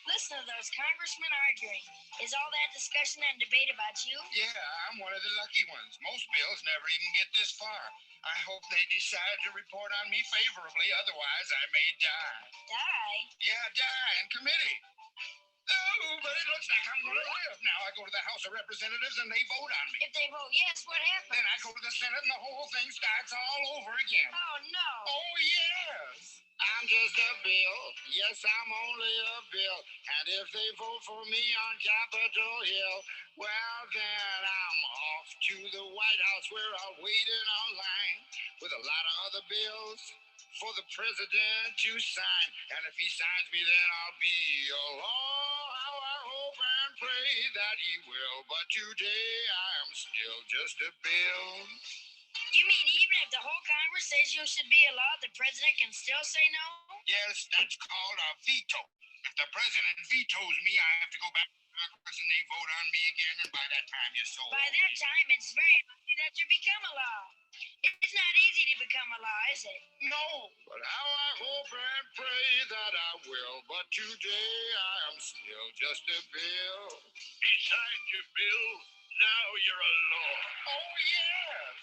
Speaker 14: Listen to those congressmen arguing. Is all that discussion and debate about you?
Speaker 15: Yeah, I'm one of the lucky ones. Most bills never even get this far. I hope they decide to report on me favorably, otherwise I may die.
Speaker 14: Die?
Speaker 15: Yeah, die in committee. Oh, but it looks like I'm going to live. Now I go to the House of Representatives and they vote on me.
Speaker 14: If they vote yes, what happens?
Speaker 15: Then I go to the Senate and the whole thing starts all over again.
Speaker 14: Oh, no.
Speaker 15: Oh, yes. I'm just a bill. Yes, I'm only a bill. And if they vote for me on Capitol Hill, well, then I'm off to the White House where I'll wait in line with a lot of other bills for the president to sign. And if he signs me, then I'll be a law. How I hope and pray that he will. But today I am still just a bill.
Speaker 14: You mean even if the whole Congress says you should be a law, the president can still say no?
Speaker 15: Yes, that's called a veto. If the president vetoes me, I have to go back to Congress and they vote on me again, and by that time you're sold.
Speaker 14: By that time, it's very likely that you become a law. It's not easy to become a law, is it?
Speaker 15: No, but how I hope and pray that I will. But today I am still just a bill. He signed your bill. Now you're a law. Oh, yes.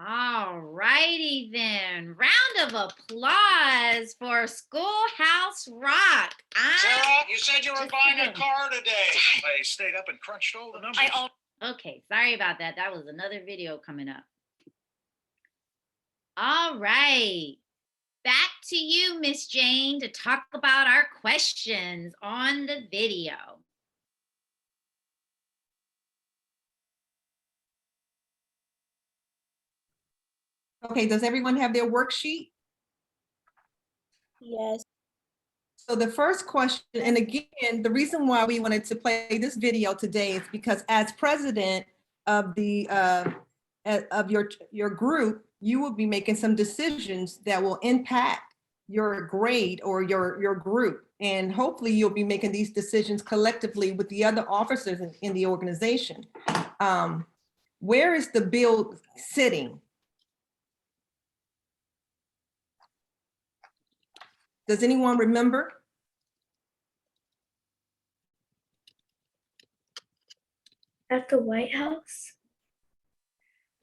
Speaker 1: All righty then. Round of applause for Schoolhouse Rock.
Speaker 15: Sarah, you said you were
Speaker 1: Just
Speaker 15: buying a
Speaker 1: kidding.
Speaker 15: car today. I stayed up and crunched all the numbers.
Speaker 1: Okay, sorry about that. That was another video coming up. All right. Back to you, Miss Jane, to talk about our questions on the video.
Speaker 13: Okay, does everyone have their worksheet?
Speaker 10: Yes.
Speaker 13: So the first question, and again, the reason why we wanted to play this video today is because as president of the of your group, you will be making some decisions that will impact your grade or your group. And hopefully you'll be making these decisions collectively with the other officers in the organization. Where is the bill sitting? Does anyone remember?
Speaker 10: At the White House?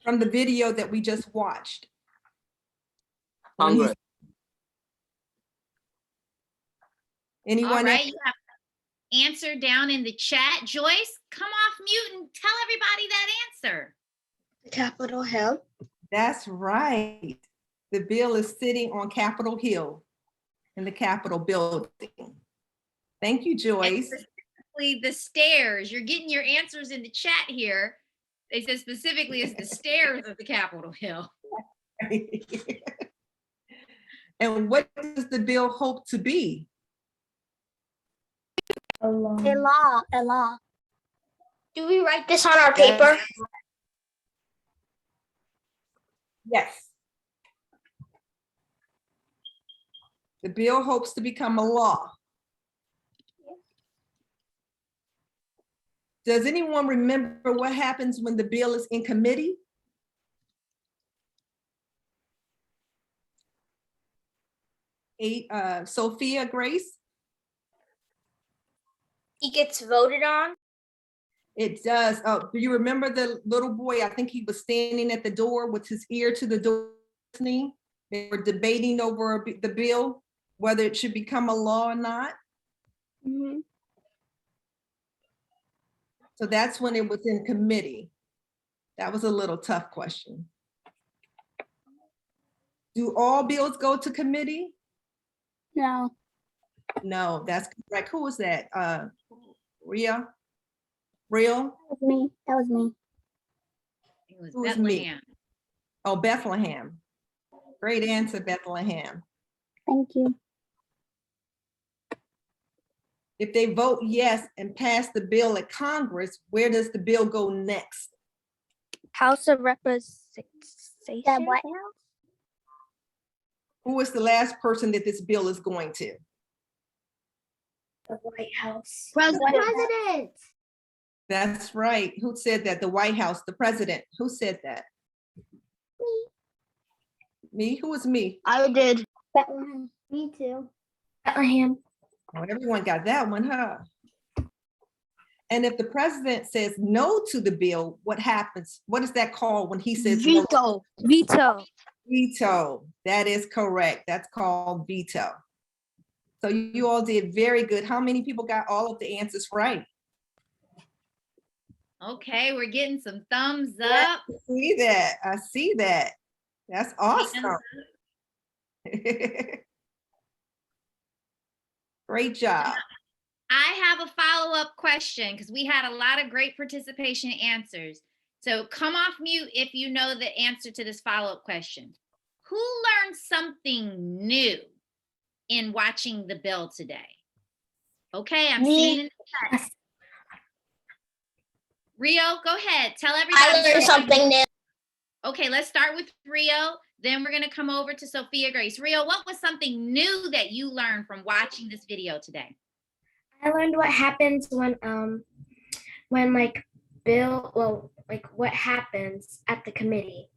Speaker 13: From the video that we just watched.
Speaker 5: Congress.
Speaker 13: Anyone?
Speaker 1: All right, you have the answer down in the chat. Joyce, come off mute and tell everybody that answer.
Speaker 12: Capitol Hill.
Speaker 13: That's right. The bill is sitting on Capitol Hill in the Capitol building. Thank you, Joyce.
Speaker 1: Specifically the stairs. You're getting your answers in the chat here. They said specifically it's the stairs of the Capitol Hill.
Speaker 13: And what does the bill hope to be?
Speaker 10: A law.
Speaker 4: A law. Do we write this on our paper?
Speaker 13: Yes. The bill hopes to become a law. Does anyone remember what happens when the bill is in committee? Sophia Grace?
Speaker 4: He gets voted on?
Speaker 13: It does. Oh, do you remember the little boy? I think he was standing at the door with his ear to the door listening. They were debating over the bill, whether it should become a law or not.
Speaker 10: Mm-hmm.
Speaker 13: So that's when it was in committee. That was a little tough question. Do all bills go to committee?
Speaker 10: No.
Speaker 13: No, that's correct. Who was that? Ria? Real?
Speaker 10: That was me. That was me.
Speaker 1: It was
Speaker 13: Who was me?
Speaker 1: Bethlehem.
Speaker 13: Oh, Bethlehem. Great answer, Bethlehem.
Speaker 10: Thank you.
Speaker 13: If they vote yes and pass the bill at Congress, where does the bill go next?
Speaker 8: House of Representatives.
Speaker 10: The White House?
Speaker 13: Who is the last person that this bill is going to?
Speaker 10: The White House.
Speaker 4: President.
Speaker 13: That's right. Who said that? The White House, the president. Who said that? Me? Who was me?
Speaker 4: I did.
Speaker 10: Bethlehem. Me too. Bethlehem.
Speaker 13: Oh, everyone got that one, huh? And if the president says no to the bill, what happens? What is that called when he says no?
Speaker 4: Veto.
Speaker 8: Veto.
Speaker 13: Veto. That is correct. That's called veto. So you all did very good. How many people got all of the answers right?
Speaker 1: Okay, we're getting some thumbs
Speaker 13: Yeah,
Speaker 1: up.
Speaker 13: I see that. I see that. That's awesome. Great job.
Speaker 1: I have a follow-up question because we had a lot of great participation answers. So come off mute if you know the answer to this follow-up question. Who learned something new in watching the bill today? Okay, I'm
Speaker 4: Me.
Speaker 1: seeing in the chat. Rio, go ahead. Tell everybody.
Speaker 4: I learned something new.
Speaker 1: Okay, let's start with Rio. Then we're gonna come over to Sophia Grace. Rio, what was something new that you learned from watching this video today?
Speaker 11: I learned what happens when like what happens at the committee.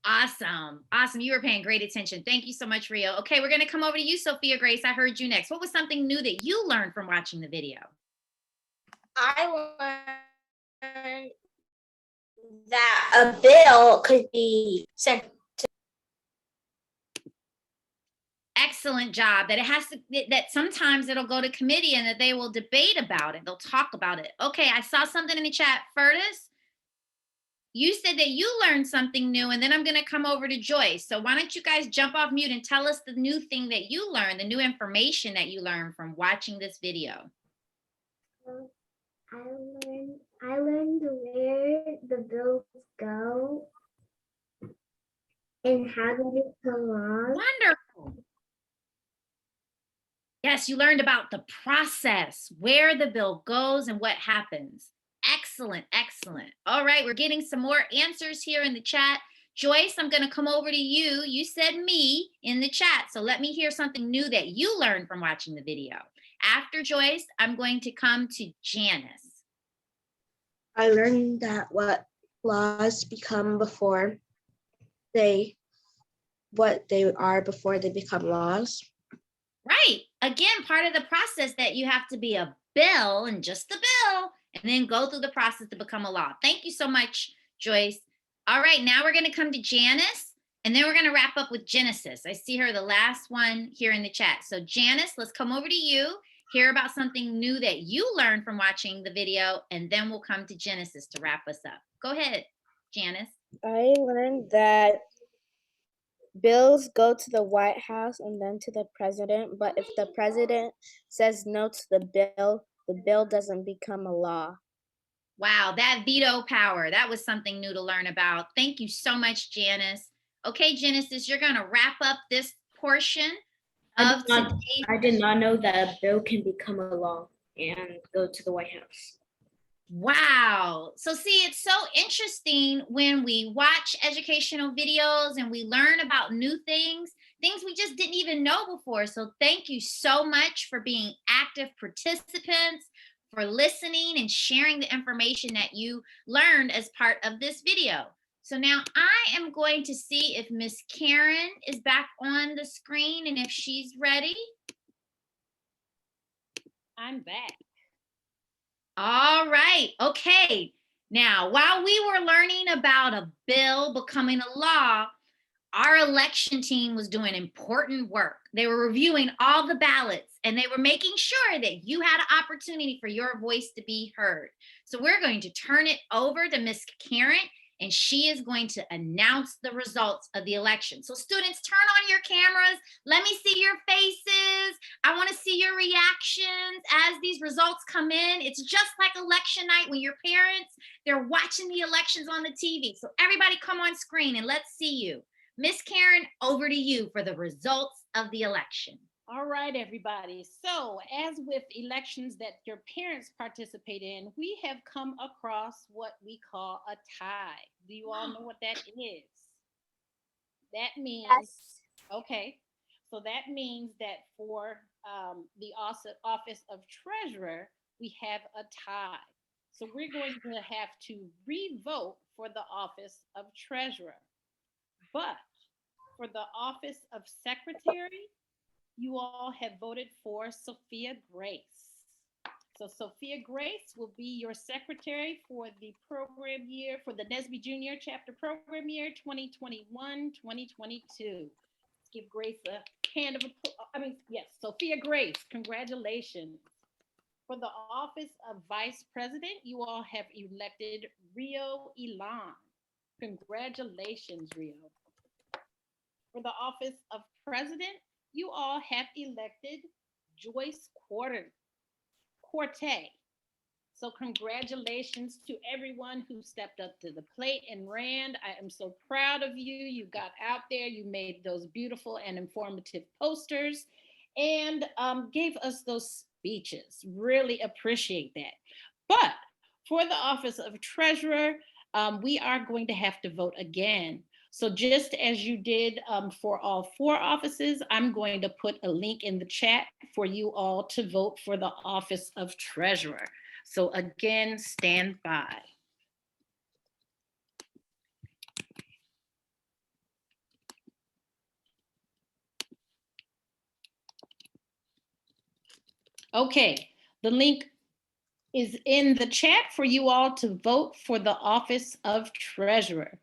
Speaker 1: Awesome. Awesome. You were paying great attention. Thank you so much, Rio. Okay, we're gonna come over to you, Sophia Grace. I heard you next. What was something new that you learned from watching the video?
Speaker 4: I learned that a bill could be sent.
Speaker 1: Excellent job. That it has to, that sometimes it'll go to committee and that they will debate about it. They'll talk about it. Okay, I saw something in the chat. Furtis, you said that you learned something new, and then I'm gonna come over to Joyce. So why don't you guys jump off mute and tell us the new thing that you learned, the new information that you learned from watching this video.
Speaker 10: I learned where the bills go and how they become laws.
Speaker 1: Wonderful. Yes, you learned about the process, where the bill goes and what happens. Excellent, excellent. All right, we're getting some more answers here in the chat. Joyce, I'm going to come over to you. You said me in the chat, so let me hear something new that you learned from watching the video. After Joyce, I'm going to come to Janice.
Speaker 12: I learned that what laws become before what they are before they become laws.
Speaker 1: Right. Again, part of the process that you have to be a bill and just a bill and then go through the process to become a law. Thank you so much, Joyce. All right, now we're going to come to Janice, and then we're going to wrap up with Genesis. I see her, the last one here in the chat. So Janice, let's come over to you, hear about something new that you learned from watching the video, and then we'll come to Genesis to wrap us up. Go ahead, Janice.
Speaker 16: I learned that bills go to the White House and then to the president, but if the president says no to the bill doesn't become a law.
Speaker 1: Wow, that veto power, that was something new to learn about. Thank you so much, Janice. Okay, Genesis, you're going to wrap up this portion of today's.
Speaker 11: I did not know that a bill can become a law and go to the White House.
Speaker 1: Wow. So see, it's so interesting when we watch educational videos and we learn about new things we just didn't even know before. So thank you so much for being active participants, for listening and sharing the information that you learned as part of this video. So now I am going to see if Miss Karen is back on the screen and if she's ready.
Speaker 7: I'm back.
Speaker 1: All right. Okay. Now, while we were learning about a bill becoming a law, our election team was doing important work. They were reviewing all the ballots and they were making sure that you had an opportunity for your voice to be heard. So we're going to turn it over to Miss Karen, and she is going to announce the results of the election. So students, turn on your cameras. Let me see your faces. I want to see your reactions as these results come in. It's just like election night when your parents, they're watching the elections on the TV. So everybody come on screen and let's see you. Miss Karen, over to you for the results of the election.
Speaker 7: All right, everybody. So as with elections that your parents participate in, we have come across what we call a tie. Do you all know what that is? That means, yes. Okay, so that means that for the office of treasurer, we have a tie. So we're going to have to re-vote for the office of treasurer. But for the office of secretary, you all have voted for Sophia Grace. So Sophia Grace will be your secretary for the program year, for the NSBE Jr. chapter program year 2021-2022. Let's give Grace a hand of applause. Yes, Sophia Grace, congratulations. For the office of vice president, you all have elected Rio Elan. Congratulations, Rio. For the office of president, you all have elected Joyce Corte. So congratulations to everyone who stepped up to the plate and ran. I am so proud of you. You got out there, you made those beautiful and informative posters and gave us those speeches. Really appreciate that. But for the office of treasurer, we are going to have to vote again. So just as you did for all 4 offices, I'm going to put a link in the chat for you all to vote for the office of treasurer. So again, stand by. Okay, the link is in the chat for you all to vote for the office of treasurer.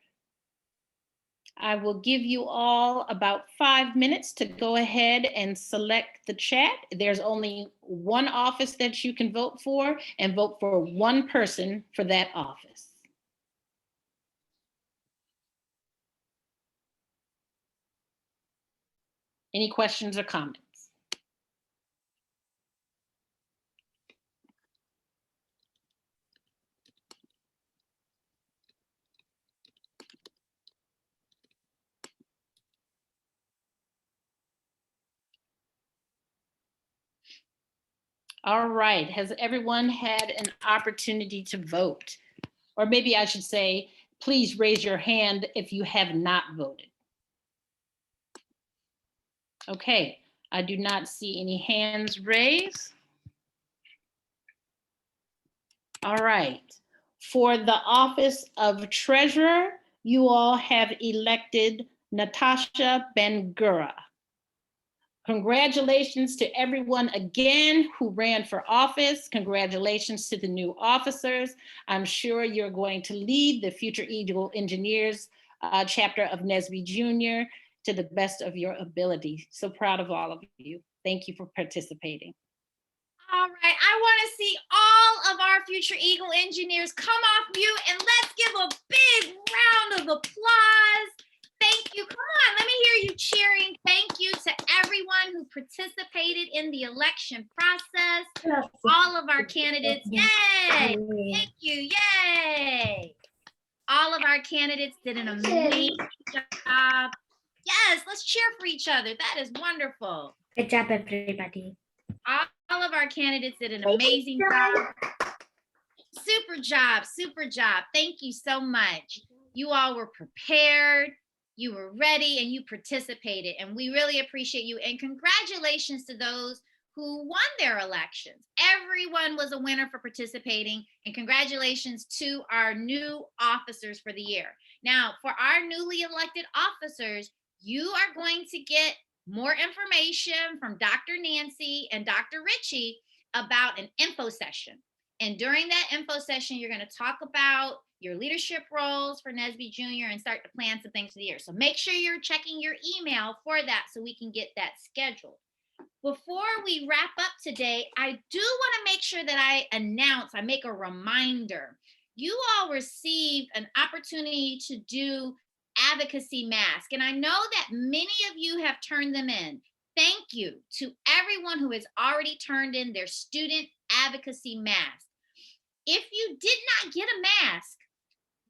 Speaker 7: I will give you all about 5 minutes to go ahead and select the chat. There's only one office that you can vote for, and vote for one person for that office. Any questions or comments? All right, has everyone had an opportunity to vote? Or maybe I should say, please raise your hand if you have not voted. Okay, I do not see any hands raised. All right, for the office of treasurer, you all have elected Natasha Ben-Gura. Congratulations to everyone again who ran for office. Congratulations to the new officers. I'm sure you're going to lead the Future Eagle Engineers chapter of NSBE Jr. to the best of your ability. So proud of all of you. Thank you for participating.
Speaker 1: All right, I want to see all of our Future Eagle engineers come off mute and let's give a big round of applause. Thank you. Come on, let me hear you cheering. Thank you to everyone who participated in the election process. All of our candidates, yay! Thank you, yay! All of our candidates did an amazing job. Yes, let's cheer for each other. That is wonderful.
Speaker 11: Good job, everybody.
Speaker 1: All of our candidates did an amazing job. Super job, super job. Thank you so much. You all were prepared, you were ready, and you participated. And we really appreciate you. And congratulations to those who won their elections. Everyone was a winner for participating. And congratulations to our new officers for the year. Now, for our newly elected officers, you are going to get more information from Dr. Nancy and Dr. Ritchie about an info session. And during that info session, you're going to talk about your leadership roles for NSBE Jr. and start to plan some things for the year. So make sure you're checking your email for that so we can get that scheduled. Before we wrap up today, I do want to make sure that I make a reminder. You all received an opportunity to do advocacy mask. And I know that many of you have turned them in. Thank you to everyone who has already turned in their student advocacy mask. If you did not get a mask,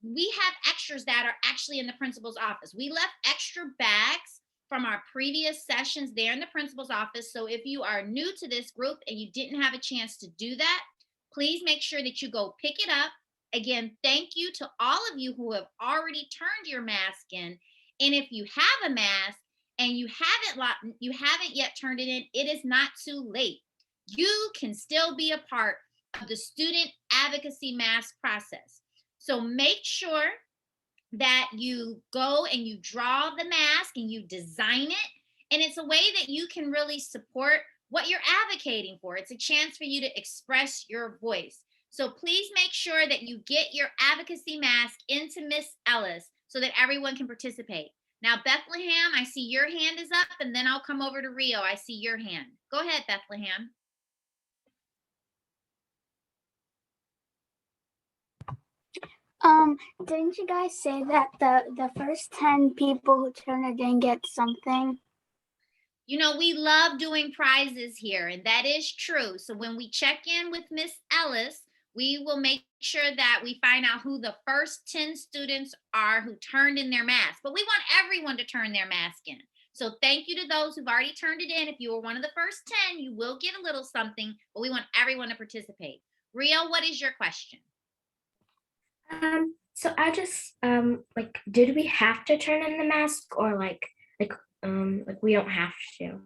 Speaker 1: we have extras that are actually in the principal's office. We left extra bags from our previous sessions there in the principal's office. So if you are new to this group and you didn't have a chance to do that, please make sure that you go pick it up. Again, thank you to all of you who have already turned your mask in. And if you have a mask and you haven't yet turned it in, it is not too late. You can still be a part of the student advocacy mask process. So make sure that you go and you draw the mask and you design it. And it's a way that you can really support what you're advocating for. It's a chance for you to express your voice. So please make sure that you get your advocacy mask into Miss Ellis so that everyone can participate. Now, Bethlehem, I see your hand is up, and then I'll come over to Rio. I see your hand. Go ahead, Bethlehem.
Speaker 10: Didn't you guys say that the first 10 people who turn it in get something?
Speaker 1: You know, we love doing prizes here, and that is true. So when we check in with Miss Ellis, we will make sure that we find out who the first 10 students are who turned in their mask. But we want everyone to turn their mask in. So thank you to those who've already turned it in. If you were one of the first 10, you will get a little something, but we want everyone to participate. Rio, what is your question?
Speaker 11: So I just like, did we have to turn in the mask, or like we don't have to?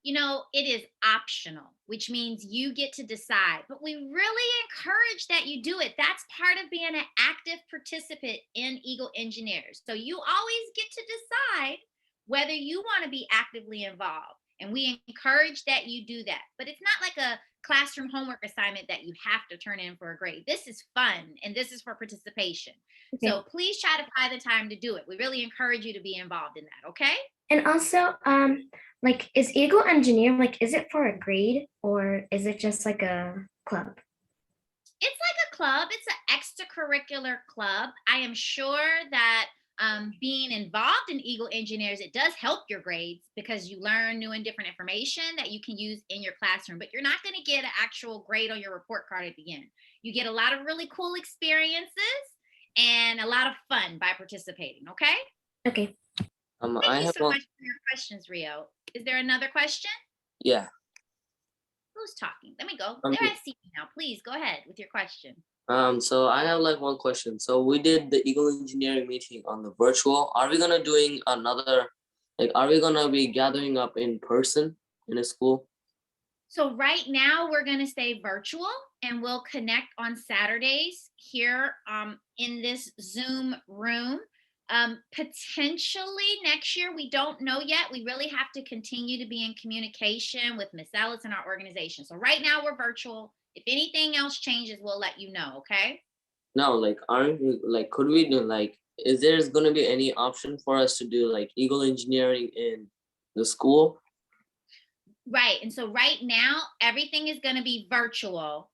Speaker 1: You know, it is optional, which means you get to decide, but we really encourage that you do it. That's part of being an active participant in Eagle Engineers. So you always get to decide whether you want to be actively involved. And we encourage that you do that. But it's not like a classroom homework assignment that you have to turn in for a grade. This is fun, and this is for participation.
Speaker 11: Okay.
Speaker 1: So please try to find the time to do it. We really encourage you to be involved in that, okay?
Speaker 11: And also, like, is Eagle Engineer, like, is it for a grade, or is it just like a club?
Speaker 1: It's like a club. It's an extracurricular club. I am sure that being involved in Eagle Engineers, it does help your grades because you learn new and different information that you can use in your classroom, but you're not going to get an actual grade on your report card at the end. You get a lot of really cool experiences and a lot of fun by participating, okay?
Speaker 11: Okay.
Speaker 1: Thank
Speaker 5: I
Speaker 1: you
Speaker 5: have
Speaker 1: so
Speaker 5: one.
Speaker 1: much for your questions, Rio. Is there another question?
Speaker 5: Yeah.
Speaker 1: Who's talking? Let me go.
Speaker 5: I'm
Speaker 1: There, I
Speaker 5: good.
Speaker 1: see you now. Please go ahead with your question.
Speaker 5: So I have like one question. So we did the Eagle Engineering meeting on the virtual. Are we gonna doing another, like, are we gonna be gathering up in person in a school?
Speaker 1: So right now we're going to stay virtual, and we'll connect on Saturdays here in this Zoom room. Potentially next year, we don't know yet. We really have to continue to be in communication with Miss Ellis and our organization. So right now we're virtual. If anything else changes, we'll let you know, okay?
Speaker 5: No, like, aren't we, like, could we do, like, is there's gonna be any option for us to do like Eagle Engineering in the school?
Speaker 1: Right. And so right now, everything is going to be virtual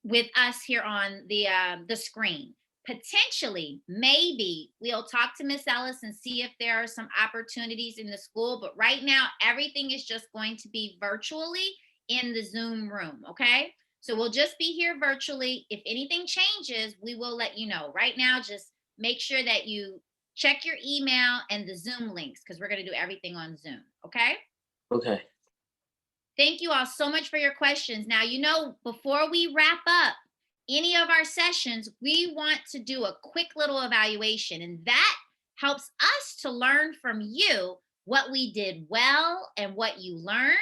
Speaker 1: with us here on the screen. Potentially, maybe we'll talk to Miss Ellis and see if there are some opportunities in the school. But right now, everything is just going to be virtually in the Zoom room. Okay. So we'll just be here virtually. If anything changes, we will let you know. Right now, just make sure that you check your email and the Zoom links because we're going to do everything on Zoom. Okay.
Speaker 5: Okay.
Speaker 1: Thank you all so much for your questions. Now, you know, before we wrap up any of our sessions, we want to do a quick little evaluation, and that helps us to learn from you what we did well and what you learned,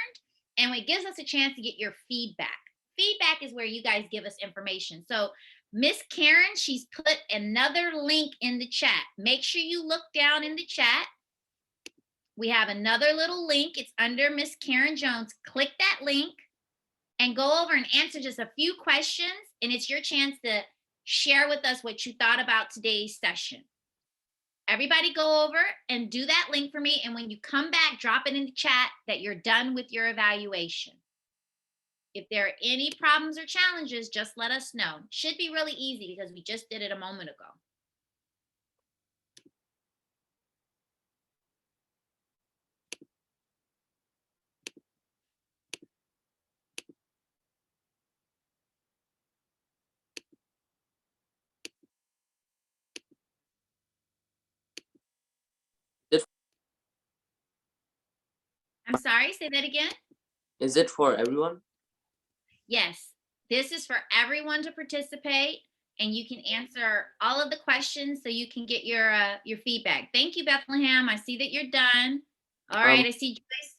Speaker 1: and it gives us a chance to get your feedback. Feedback is where you guys give us information. So Miss Karen, she's put another link in the chat. Make sure you look down in the chat. We have another little link. It's under Miss Karen Jones. Click that link and go over and answer just a few questions. And it's your chance to share with us what you thought about today's session. Everybody go over and do that link for me. And when you come back, drop it in the chat that you're done with your evaluation. If there are any problems or challenges, just let us know. Should be really easy because we just did it a moment ago. I'm sorry, say that again.
Speaker 5: Is it for everyone?
Speaker 1: Yes, this is for everyone to participate, and you can answer all of the questions so you can get your feedback. Thank you, Bethlehem. I see that you're done. All right, I see Joyce.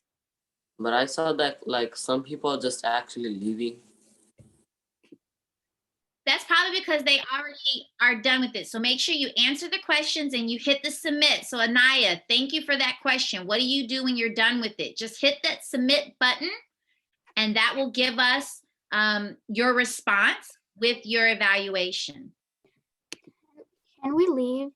Speaker 5: But I saw that like some people are just actually leaving.
Speaker 1: That's probably because they already are done with it. So make sure you answer the questions and you hit the submit. So Anaya, thank you for that question. What do you do when you're done with it? Just hit that submit button, and that will give us your response with your evaluation.
Speaker 10: Can we leave?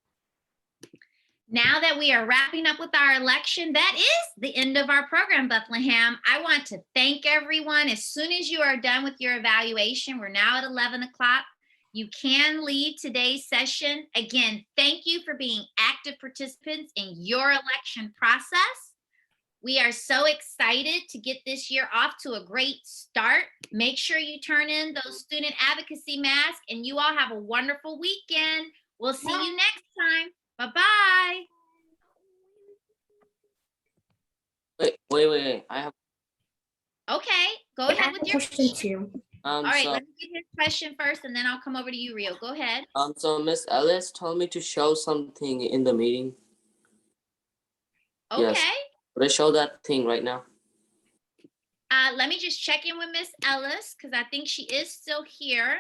Speaker 1: Now that we are wrapping up with our election, that is the end of our program, Bethlehem. I want to thank everyone. As soon as you are done with your evaluation, we're now at 11 o'clock. You can leave today's session. Again, thank you for being active participants in your election process. We are so excited to get this year off to a great start. Make sure you turn in those student advocacy masks, and you all have a wonderful weekend. We'll see you next time. Bye-bye.
Speaker 5: Wait. I have
Speaker 1: Okay, go ahead with your
Speaker 10: question too.
Speaker 1: All right,
Speaker 5: so
Speaker 1: let me get his question first, and then I'll come over to you, Rio. Go ahead.
Speaker 5: so Miss Ellis told me to show something in the meeting.
Speaker 1: Okay.
Speaker 5: Yes. Would I show that thing right now?
Speaker 1: Let me just check in with Miss Ellis because I think she is still here.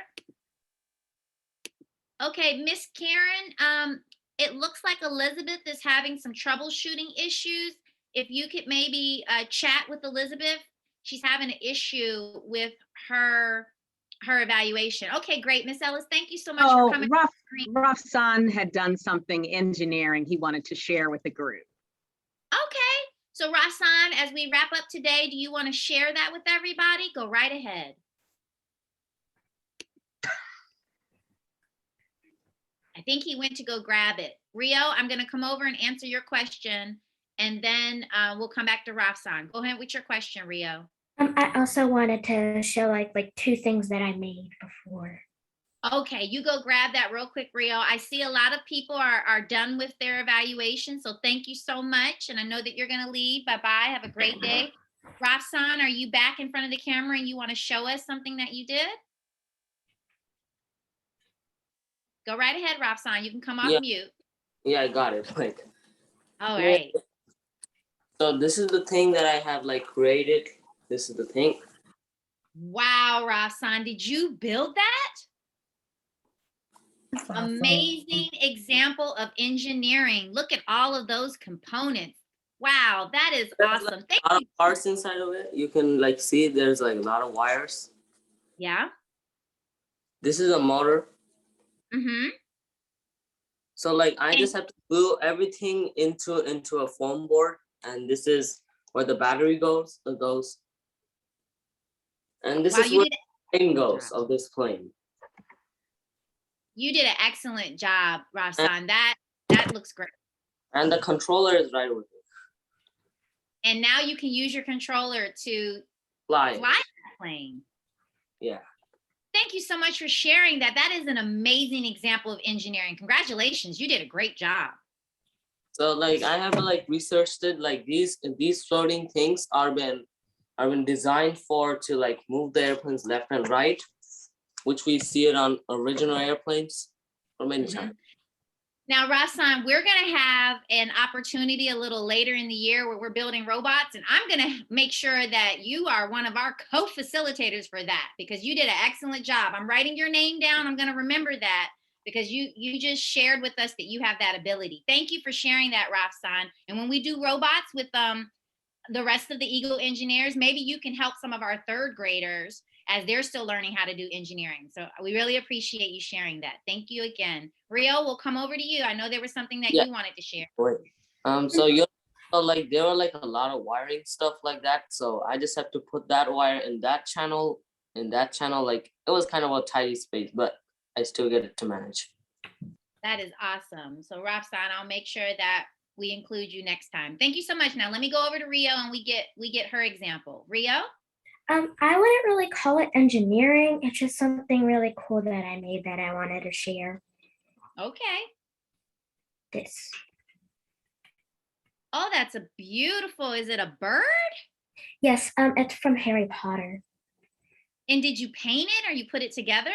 Speaker 1: Okay, Miss Karen, it looks like Elizabeth is having some troubleshooting issues. If you could maybe chat with Elizabeth, she's having an issue with her evaluation. Okay, great, Miss Ellis, thank you so much for coming.
Speaker 3: Rafsan had done something engineering he wanted to share with the group.
Speaker 1: Okay, so Rasan, as we wrap up today, do you want to share that with everybody? Go right ahead. I think he went to go grab it. Rio, I'm going to come over and answer your question, and then we'll come back to Rafsan. Go ahead with your question, Rio.
Speaker 10: I also wanted to show like 2 things that I made before.
Speaker 1: Okay, you go grab that real quick, Rio. I see a lot of people are done with their evaluation, so thank you so much. And I know that you're going to leave. Bye-bye. Have a great day. Rafsan, are you back in front of the camera and you want to show us something that you did? Go right ahead, Rafsan. You can come off mute.
Speaker 5: Yeah, I got it. Like,
Speaker 1: all right.
Speaker 5: So this is the thing that I have like created. This is the thing.
Speaker 1: Wow, Rafsan, did you build that? Amazing example of engineering. Look at all of those components. Wow, that is awesome. Thank
Speaker 5: A lot
Speaker 1: you.
Speaker 5: of parts inside of it. You can like see there's like a lot of wires.
Speaker 1: Yeah.
Speaker 5: This is a motor.
Speaker 1: Mm-hmm.
Speaker 5: So like I just have to glue everything into a foam board, and this is where the battery goes. And this is where the plane goes of this plane.
Speaker 1: You did an excellent job, Rafsan. That looks great.
Speaker 5: And the controller is right with it.
Speaker 1: And now you can use your controller to
Speaker 5: fly
Speaker 1: that plane.
Speaker 5: Yeah.
Speaker 1: Thank you so much for sharing that. That is an amazing example of engineering. Congratulations. You did a great job.
Speaker 5: So like I have like researched it, like these floating things are been designed to like move the airplanes left and right, which we see it on original airplanes for many times.
Speaker 1: Now, Rafsan, we're going to have an opportunity a little later in the year where we're building robots, and I'm going to make sure that you are one of our co-facilitators for that because you did an excellent job. I'm writing your name down. I'm going to remember that because you just shared with us that you have that ability. Thank you for sharing that, Rafsan. And when we do robots with the rest of the Eagle engineers, maybe you can help some of our 3rd graders as they're still learning how to do engineering. So we really appreciate you sharing that. Thank you again. Rio, we'll come over to you. I know there was something that you wanted to share.
Speaker 5: Wait. So like there were like a lot of wiring stuff like that. So I just have to put that wire in that channel, like it was kind of a tidy space, but I still get it to manage.
Speaker 1: That is awesome. So Rafsan, I'll make sure that we include you next time. Thank you so much. Now let me go over to Rio and we get her example. Rio?
Speaker 10: I wouldn't really call it engineering. It's just something really cool that I made that I wanted to share.
Speaker 1: Okay.
Speaker 10: This.
Speaker 1: Oh, that's a beautiful, is it a bird?
Speaker 10: Yes, it's from Harry Potter.
Speaker 1: And did you paint it or you put it together?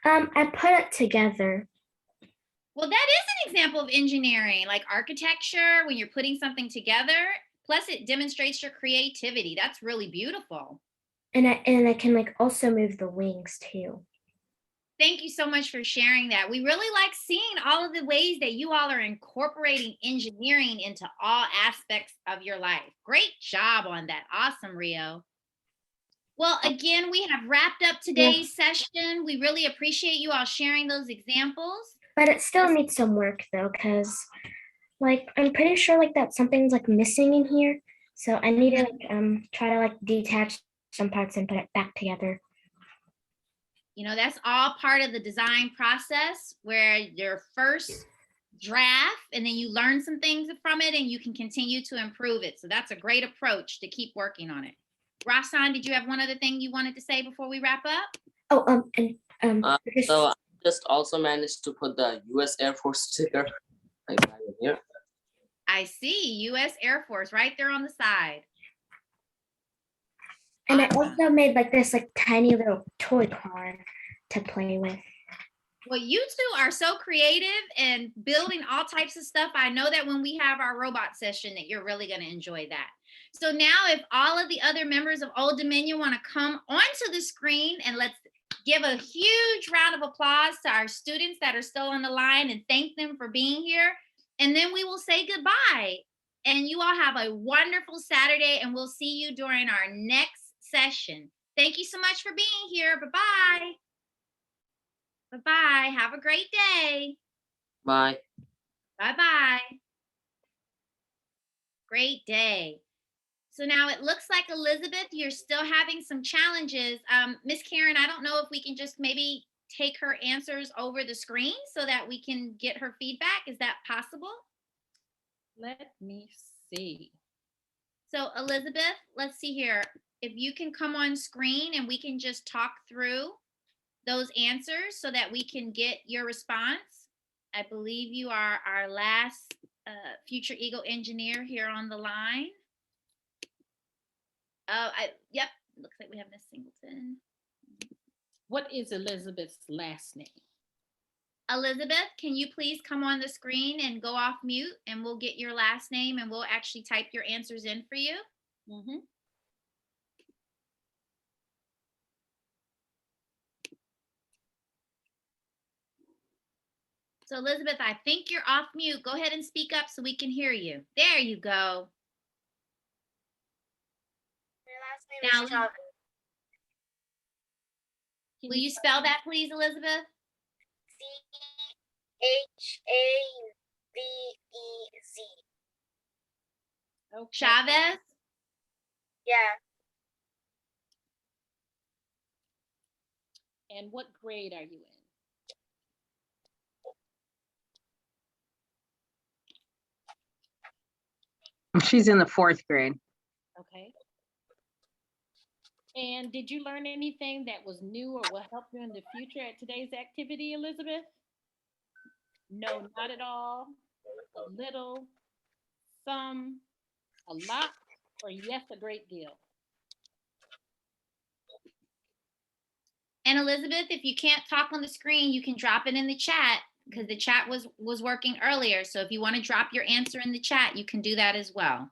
Speaker 10: I put it together.
Speaker 1: Well, that is an example of engineering, like architecture, when you're putting something together. Plus, it demonstrates your creativity. That's really beautiful.
Speaker 10: And I can like also move the wings too.
Speaker 1: Thank you so much for sharing that. We really like seeing all of the ways that you all are incorporating engineering into all aspects of your life. Great job on that. Awesome, Rio. Well, again, we have wrapped up today's session. We really appreciate you all sharing those examples.
Speaker 10: But it still needs some work though, because like I'm pretty sure like that something's like missing in here. So I need to like try to like detach some parts and put it back together.
Speaker 1: You know, that's all part of the design process where your first draft, and then you learn some things from it and you can continue to improve it. So that's a great approach to keep working on it. Rasan, did you have one other thing you wanted to say before we wrap up?
Speaker 12: Oh,
Speaker 5: So I just also managed to put the US Air Force sticker like right in here.
Speaker 1: I see US Air Force right there on the side.
Speaker 11: And I also made like this like tiny little toy car to play with.
Speaker 1: Well, you two are so creative and building all types of stuff. I know that when we have our robot session that you're really going to enjoy that. So now if all of the other members of Old Dominion want to come onto the screen, and let's give a huge round of applause to our students that are still on the line and thank them for being here. And then we will say goodbye. And you all have a wonderful Saturday, and we'll see you during our next session. Thank you so much for being here. Bye-bye. Bye-bye. Have a great day.
Speaker 5: Bye.
Speaker 1: Bye-bye. Great day. So now it looks like, Elizabeth, you're still having some challenges. Miss Karen, I don't know if we can just maybe take her answers over the screen so that we can get her feedback. Is that possible?
Speaker 7: Let me see.
Speaker 1: So Elizabeth, let's see here. If you can come on screen and we can just talk through those answers so that we can get your response. I believe you are our last Future Eagle engineer here on the line. Yep, looks like we have Miss Singleton.
Speaker 7: What is Elizabeth's last name?
Speaker 1: Elizabeth, can you please come on the screen and go off mute, and we'll get your last name and we'll actually type your answers in for you.
Speaker 7: Mm-hmm.
Speaker 1: So Elizabeth, I think you're off mute. Go ahead and speak up so we can hear you. There you go.
Speaker 11: My last name is Chavez.
Speaker 1: Will you spell that, please, Elizabeth?
Speaker 11: Chavez.
Speaker 7: Okay.
Speaker 1: Chavez?
Speaker 11: Yeah.
Speaker 7: And what grade are you in?
Speaker 3: She's in the 4th grade.
Speaker 7: Okay. And did you learn anything that was new or will help you in the future at today's activity, Elizabeth? No, not at all. A little, some, a lot, or yes, a great deal?
Speaker 1: And Elizabeth, if you can't talk on the screen, you can drop it in the chat because the chat was working earlier. So if you want to drop your answer in the chat, you can do that as well.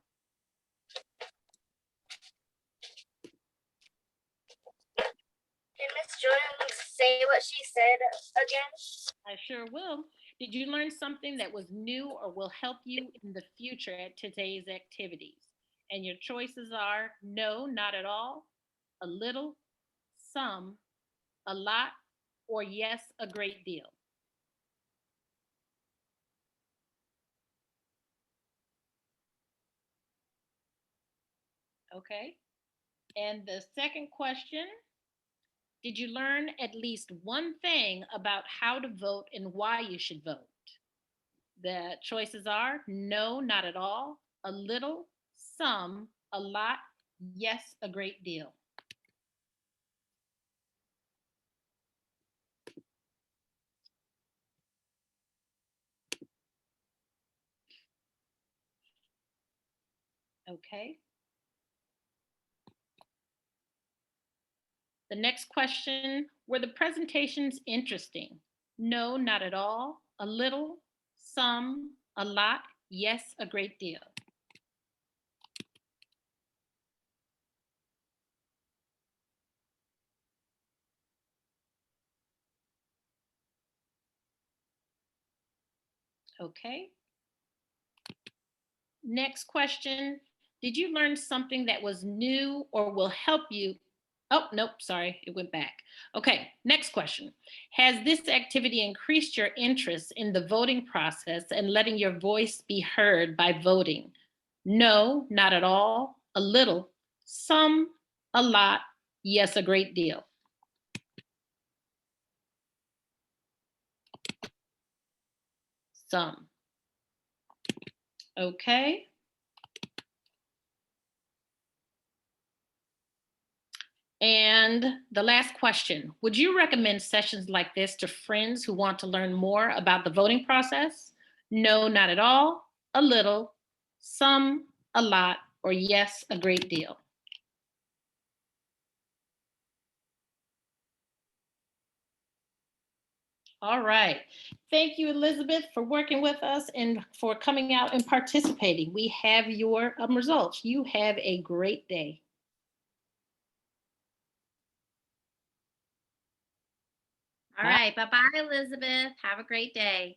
Speaker 11: Can Miss Jordan say what she said again?
Speaker 7: I sure will. Did you learn something that was new or will help you in the future at today's activities? And your choices are no, not at all, a little, some, a lot, or yes, a great deal. Okay. And the second question, did you learn at least one thing about how to vote and why you should vote? The choices are no, not at all, a little, some, a lot, yes, a great deal. Okay. The next question, were the presentations interesting? No, not at all, a little, some, a lot, yes, a great deal. Okay. Next question, did you learn something that was new or will help you? Oh, nope, sorry, it went back. Okay, next question. Has this activity increased your interest in the voting process and letting your voice be heard by voting? No, not at all, a little, some, a lot, yes, a great deal. Some. Okay. And the last question, would you recommend sessions like this to friends who want to learn more about the voting process? No, not at all, a little, some, a lot, or yes, a great deal? All right. Thank you, Elizabeth, for working with us and for coming out and participating. We have your results. You have a great day.
Speaker 1: All right. Bye-bye, Elizabeth. Have a great day.